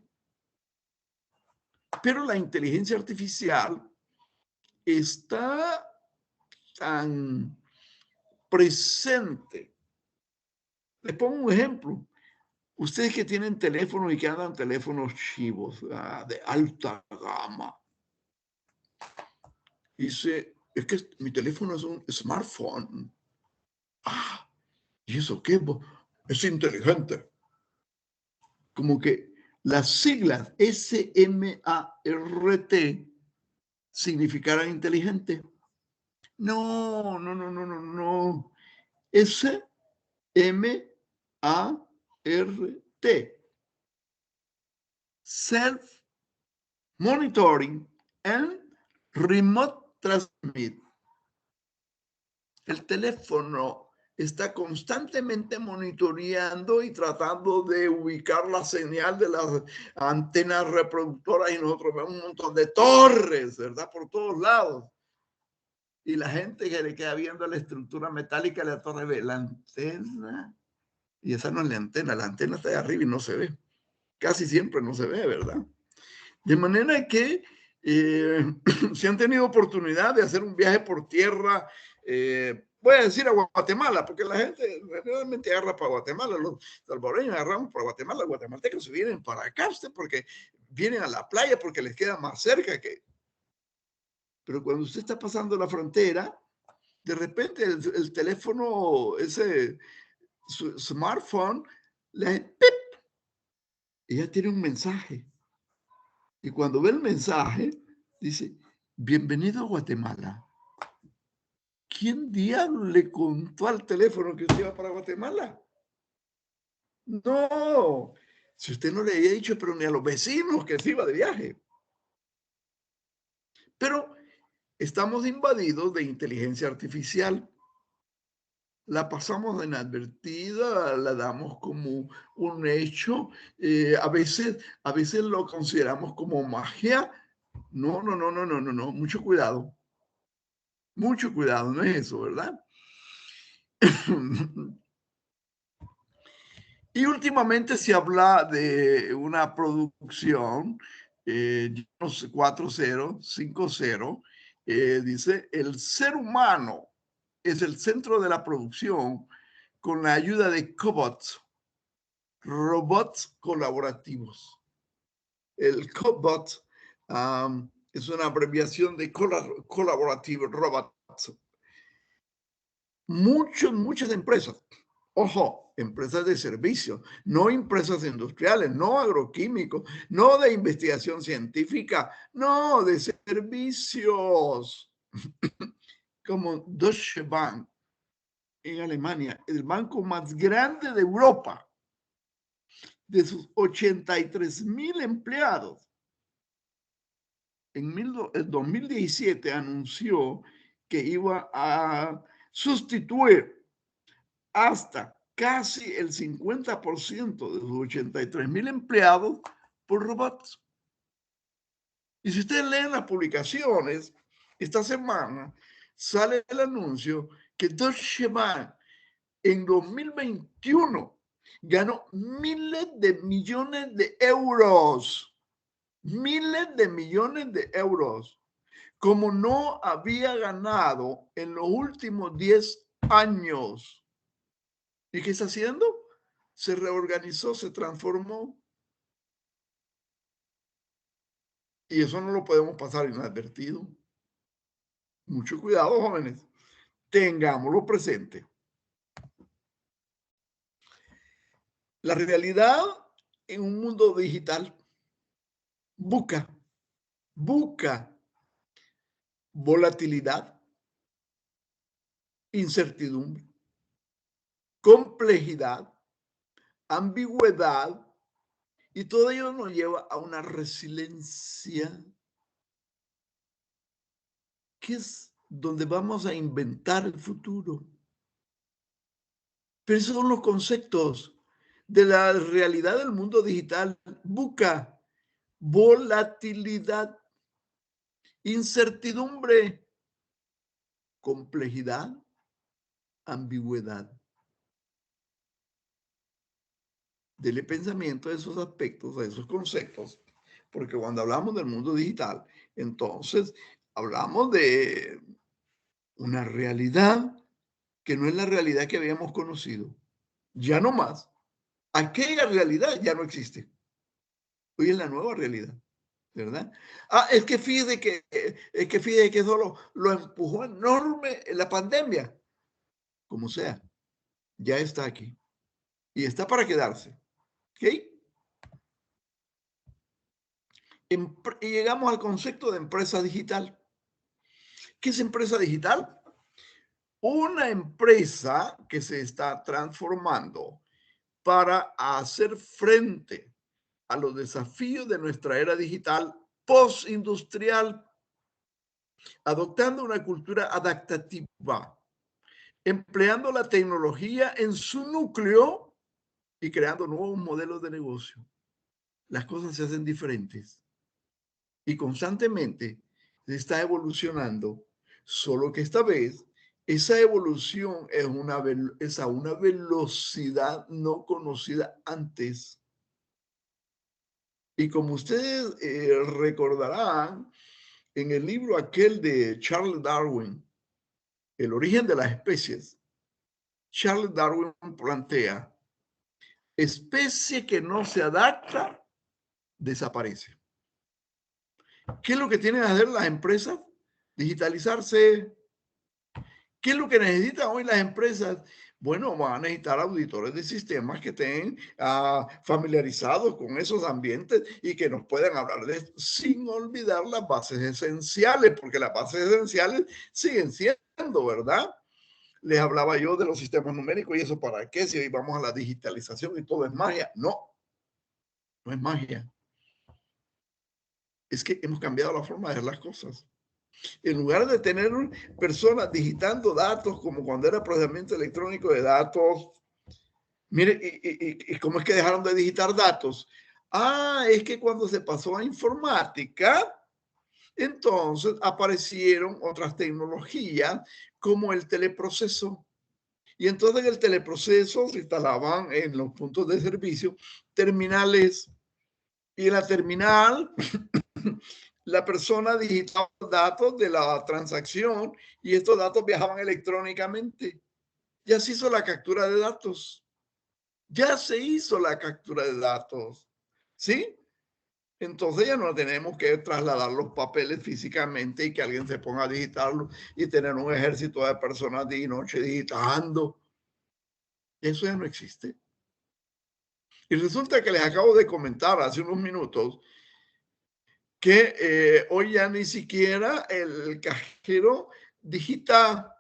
Pero la inteligencia artificial está tan presente. Les pongo un ejemplo. Ustedes que tienen teléfonos y que andan teléfonos chivos, de alta gama. Dice, es que mi teléfono es un smartphone. Ah, ¿y eso qué? Es inteligente. Como que las siglas SMART significaran inteligente. No. SMART. Self Monitoring and Remote Transmit. El teléfono está constantemente monitoreando y tratando de ubicar la señal de las antenas reproductoras, y nosotros vemos un montón de torres, ¿verdad? Por todos lados. Y la gente que le queda viendo la estructura metálica de la torre ve la antena. Y esa no es la antena está de arriba y no se ve. Casi siempre no se ve, ¿verdad? De manera que si han tenido oportunidad de hacer un viaje por tierra, voy a decir a Guatemala, porque la gente realmente agarra para Guatemala, los salvadoreños agarramos para Guatemala, los guatemaltecos se vienen para acá, porque vienen a la playa porque les queda más cerca que... Pero cuando usted está pasando la frontera, de repente el teléfono, ese su smartphone, le ¡pip! Y ya tiene un mensaje. Y cuando ve el mensaje, dice, bienvenido a Guatemala. ¿Quién diablo le contó al teléfono que usted iba para Guatemala? No, si usted no le había dicho, pero ni a los vecinos que se iba de viaje. Pero estamos invadidos de inteligencia artificial. La pasamos inadvertida, la damos como un hecho, a veces lo consideramos como magia. No, mucho cuidado, no es eso, ¿verdad? Y últimamente se habla de una producción 4050, dice, el ser humano es el centro de la producción con la ayuda de cobots, robots colaborativos. El cobot es una abreviación de colaborativo, robots. Muchas empresas, ojo, empresas de servicio, no empresas industriales, no agroquímicos, no de investigación científica, no de servicios, como Deutsche Bank en Alemania, el banco más grande de Europa, de sus 83,000 empleados. En 2017 anunció que iba a sustituir hasta casi el 50% de sus 83,000 empleados por robots. Y si ustedes leen las publicaciones, esta semana sale el anuncio que Deutsche Bank en 2021 ganó miles de millones de euros. Miles de millones de euros, como no había ganado en los últimos 10 años. ¿Y qué está haciendo? Se reorganizó, se transformó. Y eso no lo podemos pasar inadvertido. Mucho cuidado, jóvenes. Tengámoslo presente. La realidad en un mundo digital busca volatilidad, incertidumbre, complejidad, ambigüedad, y todo ello nos lleva a una resiliencia, que es donde vamos a inventar el futuro. Pero esos son los conceptos de la realidad del mundo digital. Busca volatilidad, incertidumbre, complejidad, ambigüedad. Dele pensamiento a esos aspectos, a esos conceptos, porque cuando hablamos del mundo digital, entonces hablamos de una realidad que no es la realidad que habíamos conocido. Ya no más. Aquella realidad ya no existe. Hoy es la nueva realidad, ¿verdad? Es que fíjese que eso lo empujó enorme la pandemia. Como sea, ya está aquí. Y está para quedarse. ¿Ok? Y llegamos al concepto de empresa digital. ¿Qué es empresa digital? Una empresa que se está transformando para hacer frente a los desafíos de nuestra era digital postindustrial, adoptando una cultura adaptativa, empleando la tecnología en su núcleo y creando nuevos modelos de negocio. Las cosas se hacen diferentes y constantemente se está evolucionando, solo que esta vez esa evolución es a una velocidad no conocida antes. Y como ustedes recordarán, en el libro aquel de Charles Darwin, El origen de las especies, Charles Darwin plantea, especie que no se adapta, desaparece. ¿Qué es lo que tienen que hacer las empresas? Digitalizarse. ¿Qué es lo que necesitan hoy las empresas? Bueno, van a necesitar auditores de sistemas que estén familiarizados con esos ambientes y que nos puedan hablar de esto, sin olvidar las bases esenciales, porque las bases esenciales siguen siendo, ¿verdad? Les hablaba yo de los sistemas numéricos y eso para qué, si hoy vamos a la digitalización y todo es magia. No, no es magia. Es que hemos cambiado la forma de hacer las cosas. En lugar de tener personas digitando datos como cuando era procesamiento electrónico de datos, mire, ¿y cómo es que dejaron de digitar datos? Es que cuando se pasó a informática, entonces aparecieron otras tecnologías como el teleproceso. Y entonces en el teleproceso se instalaban en los puntos de servicio terminales Y en la terminal, la persona digitaba los datos de la transacción y estos datos viajaban electrónicamente. Ya se hizo la captura de datos. Ya se hizo la captura de datos. ¿Sí? Entonces ya no tenemos que trasladar los papeles físicamente y que alguien se ponga a digitarlo y tener un ejército de personas día y noche digitando. Eso ya no existe. Y resulta que les acabo de comentar hace unos minutos que hoy ya ni siquiera el cajero digita,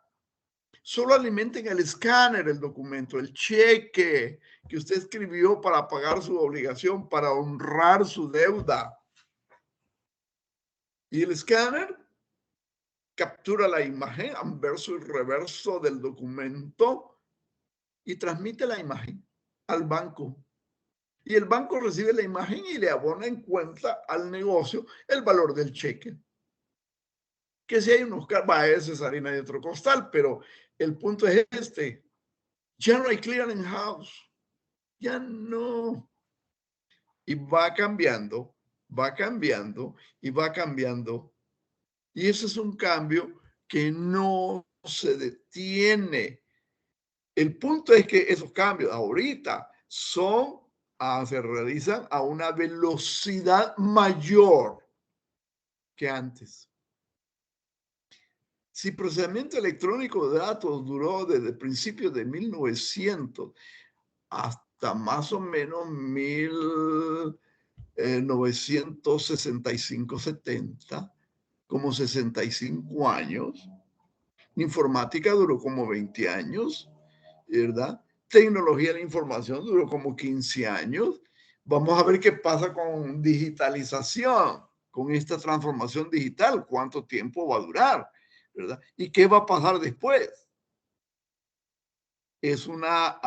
solo alimenten el escáner, el documento, el cheque que usted escribió para pagar su obligación, para honrar su deuda. Y el escáner captura la imagen, anverso y reverso del documento y transmite la imagen al banco. Y el banco recibe la imagen y le abona en cuenta al negocio el valor del cheque. Que si hay unos cargos, esa es harina de otro costal, pero el punto es este. Ya no hay clearing house. Ya no. Y va cambiando, va cambiando y va cambiando. Y ese es un cambio que no se detiene. El punto es que esos cambios ahorita se realizan a una velocidad mayor que antes. Si procesamiento electrónico de datos duró desde principios de 1900 hasta más o menos 1965-70, como 65 años, informática duró como 20 años, ¿verdad? Tecnología de la información duró como 15 años. Vamos a ver qué pasa con digitalización, con esta transformación digital, cuánto tiempo va a durar, ¿verdad? ¿Y qué va a pasar después? Es una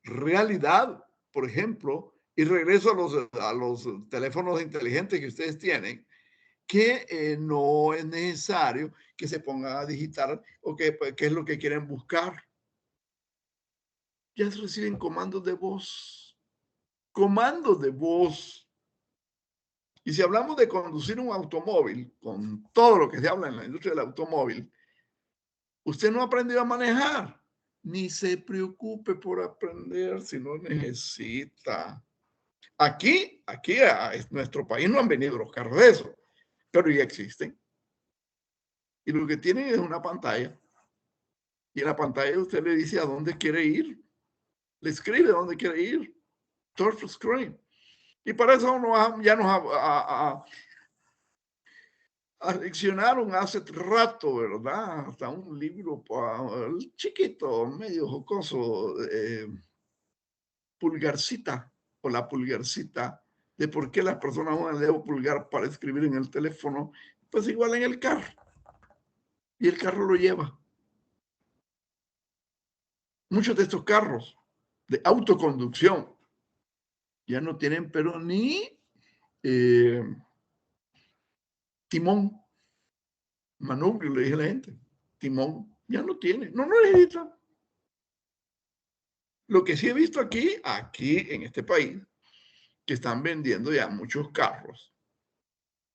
realidad, por ejemplo, y regreso a los teléfonos inteligentes que ustedes tienen, que no es necesario que se pongan a digitar o qué es lo que quieren buscar. Ya reciben comandos de voz. Comandos de voz. Y si hablamos de conducir un automóvil, con todo lo que se habla en la industria del automóvil, usted no ha aprendido a manejar. Ni se preocupe por aprender si no necesita. Aquí a nuestro país no han venido los carros de eso, pero ya existen. Y lo que tienen es una pantalla. Y en la pantalla usted le dice a dónde quiere ir. Le escribe a dónde quiere ir. Touch screen. Y para eso ya nos aleccionaron hace rato, ¿verdad? Hasta un libro chiquito, medio jocoso, Pulgarcita, o la Pulgarcita, de por qué las personas usan el dedo pulgar para escribir en el teléfono, pues igual en el carro. Y el carro lo lleva. Muchos de estos carros de autoconducción ya no tienen, pero ni timón. Manubrio, le dije a la gente. Timón, ya no tiene. No necesita. Lo que sí he visto aquí en este país, que están vendiendo ya muchos carros,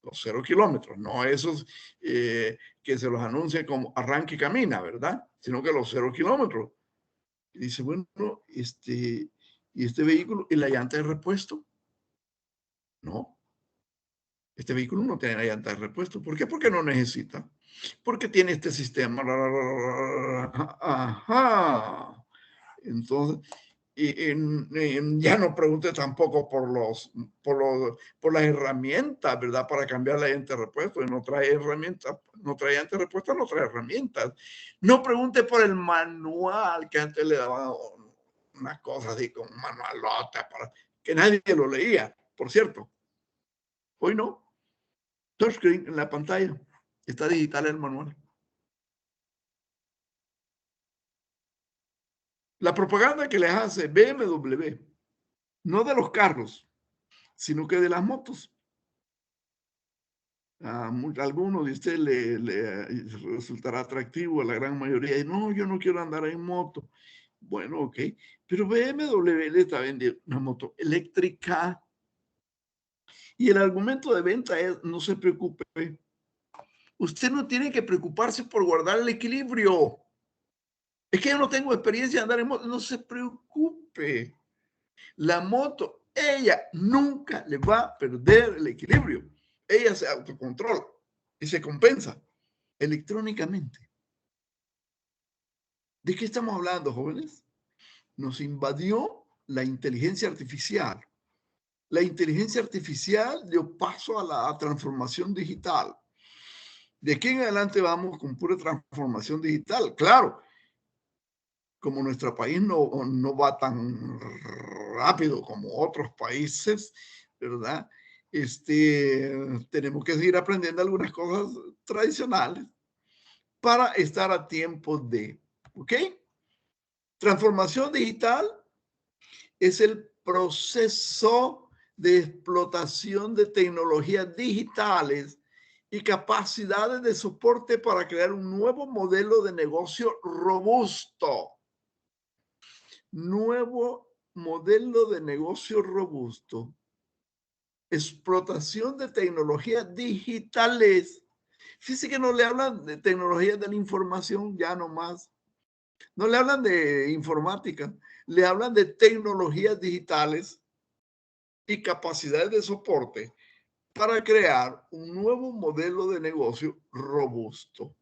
los 0 kilómetros, no esos que se los anuncian como arranque y camina, ¿verdad? Sino que los 0 kilómetros. Y dice, bueno, ¿y este vehículo y la llanta de repuesto? No. Este vehículo no tiene la llanta de repuesto. ¿Por qué? Porque no necesita. Porque tiene este sistema. Ajá. Entonces, ya no pregunte tampoco por las herramientas, ¿verdad? Para cambiar la llanta de repuesto. No trae herramientas, no trae llanta de repuesto, no trae herramientas. No pregunte por el manual, que antes le daban unas cosas así como manualota, para que nadie lo leía, por cierto. Hoy no. Touchscreen en la pantalla. Está digital el manual. La propaganda que les hace BMW, no de los carros, sino que de las motos. A algunos de ustedes le resultará atractivo, a la gran mayoría. Y no, yo no quiero andar en moto. Bueno, ok. Pero BMW le está vendiendo una moto eléctrica. Y el argumento de venta es, no se preocupe. Usted no tiene que preocuparse por guardar el equilibrio. Es que yo no tengo experiencia de andar en moto. No se preocupe. La moto, ella nunca le va a perder el equilibrio. Ella se autocontrola y se compensa electrónicamente. ¿De qué estamos hablando, jóvenes? Nos invadió la inteligencia artificial. La inteligencia artificial dio paso a la transformación digital. De aquí en adelante vamos con pura transformación digital. Claro, como nuestro país no va tan rápido como otros países, ¿verdad? Tenemos que seguir aprendiendo algunas cosas tradicionales para estar a tiempo de, ¿ok? Transformación digital es el proceso de explotación de tecnologías digitales y capacidades de soporte para crear un nuevo modelo de negocio robusto. Nuevo modelo de negocio robusto. Explotación de tecnologías digitales. Fíjese que no le hablan de tecnologías de la información ya nomás. No le hablan de informática, le hablan de tecnologías digitales y capacidades de soporte para crear un nuevo modelo de negocio robusto.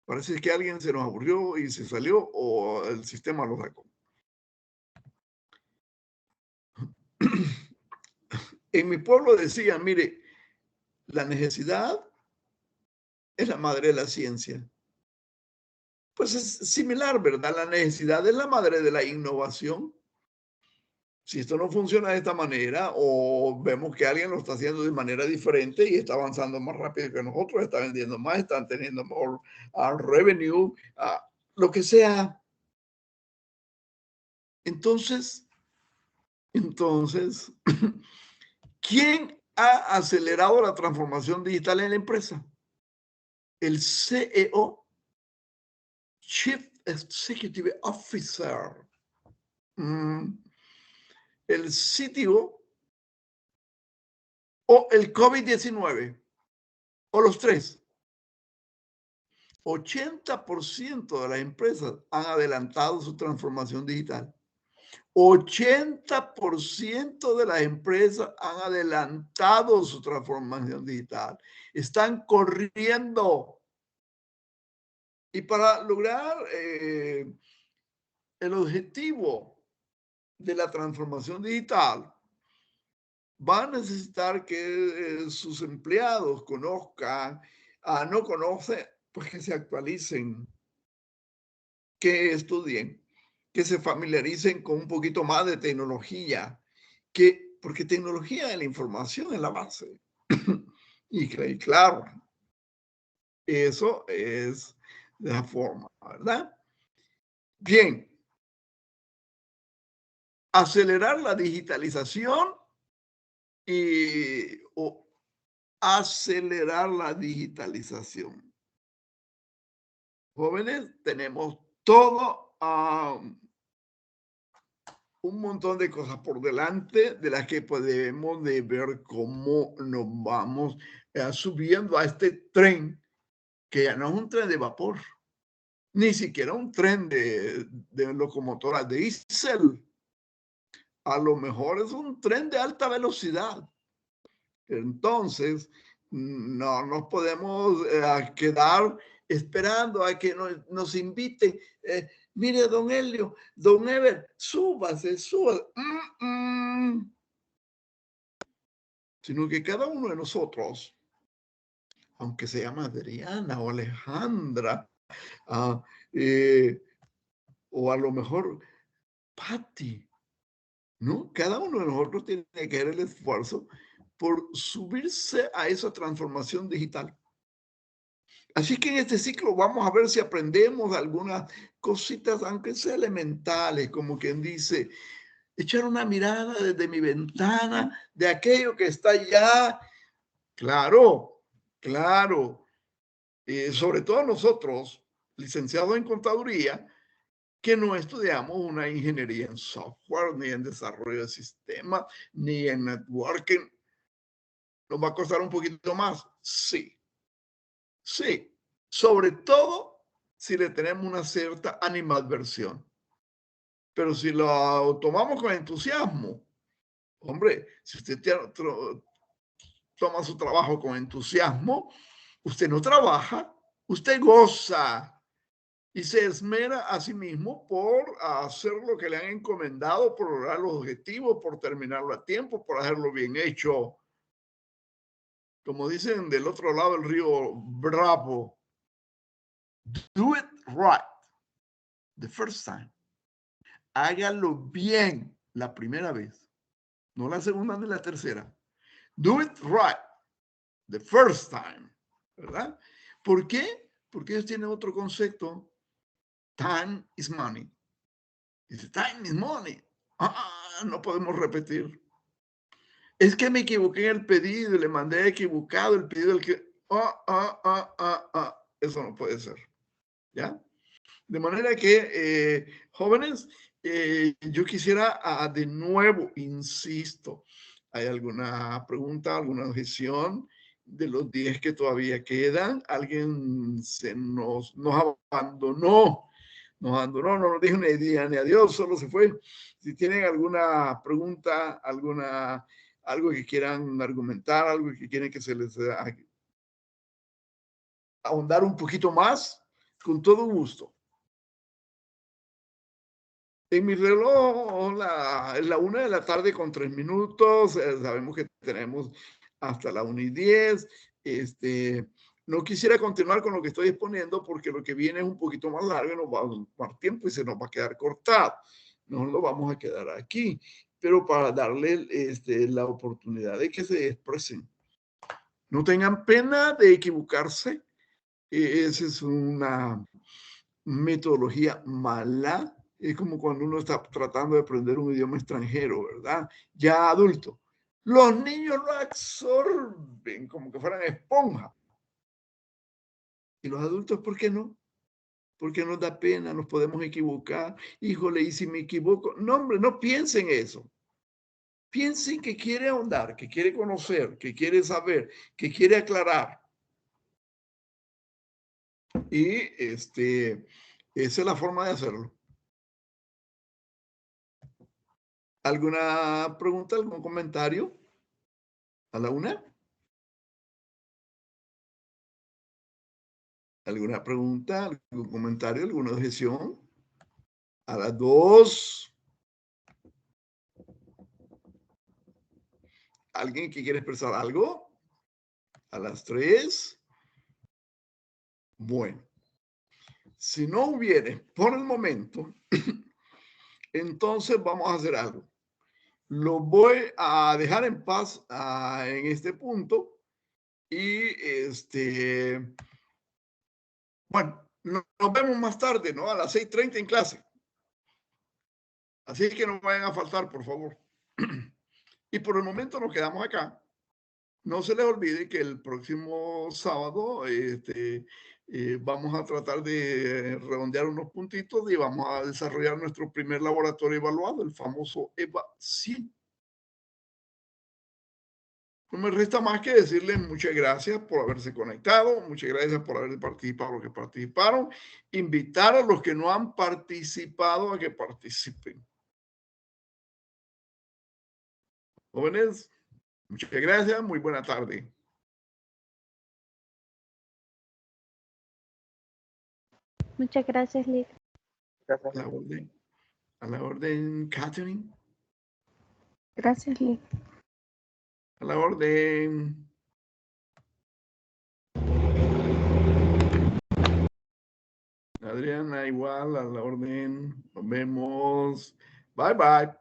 Parece que alguien se nos aburrió y se salió o el sistema lo sacó. En mi pueblo decían, mire, la necesidad es la madre de la ciencia. Pues es similar, ¿verdad? La necesidad es la madre de la innovación. Si esto no funciona de esta manera o vemos que alguien lo está haciendo de manera diferente y está avanzando más rápido que nosotros, está vendiendo más, están teniendo mejor revenue, lo que sea. Entonces, ¿quién ha acelerado la transformación digital en la empresa? El CEO, Chief Executive Officer. El CTO o el COVID-19 o los tres. 80% de las empresas han adelantado su transformación digital. 80% de las empresas han adelantado su transformación digital. Están corriendo. Y para lograr el objetivo de la transformación digital, va a necesitar que sus empleados conozcan, no conocen, pues que se actualicen, que estudien, que se familiaricen con un poquito más de tecnología, porque tecnología de la información es la base. Y claro, eso es de la forma, ¿verdad? Bien. Acelerar la digitalización o acelerar la digitalización. Jóvenes, tenemos todo un montón de cosas por delante de las que podemos de ver cómo nos vamos subiendo a este tren, que ya no es un tren de vapor, ni siquiera un tren de locomotora de diésel. A lo mejor es un tren de alta velocidad. Entonces, no nos podemos quedar esperando a que nos inviten. Mire, don Helio, don Ever, súbase. Sino que cada uno de nosotros, aunque se llama Adriana o Alejandra, o a lo mejor Patty, ¿no? Cada uno de nosotros tiene que hacer el esfuerzo por subirse a esa transformación digital. Así que en este ciclo vamos a ver si aprendemos algunas cositas, aunque sean elementales, como quien dice, echar una mirada desde mi ventana de aquello que está allá. Claro. Sobre todo nosotros, licenciados en contaduría, que no estudiamos una ingeniería en software, ni en desarrollo de sistemas, ni en networking. ¿Nos va a costar un poquito más? Sí. Sí. Sobre todo si le tenemos una cierta animadversión. Pero si lo tomamos con entusiasmo, hombre, si usted toma su trabajo con entusiasmo, usted no trabaja, usted goza y se esmera a sí mismo por hacer lo que le han encomendado, por lograr los objetivos, por terminarlo a tiempo, por hacerlo bien hecho. Como dicen del otro lado del río Bravo, do it right the first time. Hágalo bien la primera vez, no la segunda ni la tercera. Do it right the first time, ¿verdad? ¿Por qué? Porque ellos tienen otro concepto. Time is money. Dice, time is money. No podemos repetir. Es que me equivoqué en el pedido, le mandé equivocado el pedido del que... Eso no puede ser. ¿Ya? De manera que, jóvenes, yo quisiera de nuevo, insisto, ¿hay alguna pregunta, alguna objeción de los 10 que todavía quedan? ¿Alguien nos abandonó? Nos abandonó, no nos dijo ni día ni adiós, solo se fue. Si tienen alguna pregunta, algo que quieran argumentar, algo que quieren que se les ahondar un poquito más, con todo gusto. En mi reloj es la 1 de la tarde con 3 minutos. Sabemos que tenemos hasta la 1:10. No quisiera continuar con lo que estoy exponiendo porque lo que viene es un poquito más largo y nos va a tomar tiempo y se nos va a quedar cortado. No lo vamos a quedar aquí, pero para darle la oportunidad de que se expresen. No tengan pena de equivocarse. Esa es una metodología mala. Es como cuando uno está tratando de aprender un idioma extranjero, ¿verdad? Ya adulto. Los niños lo absorben como que fueran esponja. ¿Y los adultos por qué no? Porque nos da pena, nos podemos equivocar. Híjole, ¿y si me equivoco? No, hombre, no piensen eso. Piensen que quiere ahondar, que quiere conocer, que quiere saber, que quiere aclarar. Y esa es la forma de hacerlo. ¿Alguna pregunta, algún comentario? ¿A la 1? ¿Alguna pregunta, algún comentario, alguna objeción? ¿A las 2? ¿Alguien que quiere expresar algo? ¿A las 3? Bueno, si no hubiere por el momento, entonces vamos a hacer algo. Lo voy a dejar en paz en este punto y bueno, nos vemos más tarde, ¿no? A las 6:30 en clase. Así que no vayan a faltar, por favor. Y por el momento nos quedamos acá. No se les olvide que el próximo sábado vamos a tratar de redondear unos puntitos y vamos a desarrollar nuestro primer laboratorio evaluado, el famoso EVA 100. No me resta más que decirles muchas gracias por haberse conectado, muchas gracias por haber participado los que participaron, invitar a los que no han participado a que participen. Jóvenes, muchas gracias, muy buena tarde. Muchas gracias, Lick. Gracias. A la orden, Catherine. Gracias, Lick. A la orden. Adriana, igual, a la orden. Nos vemos. Bye, bye.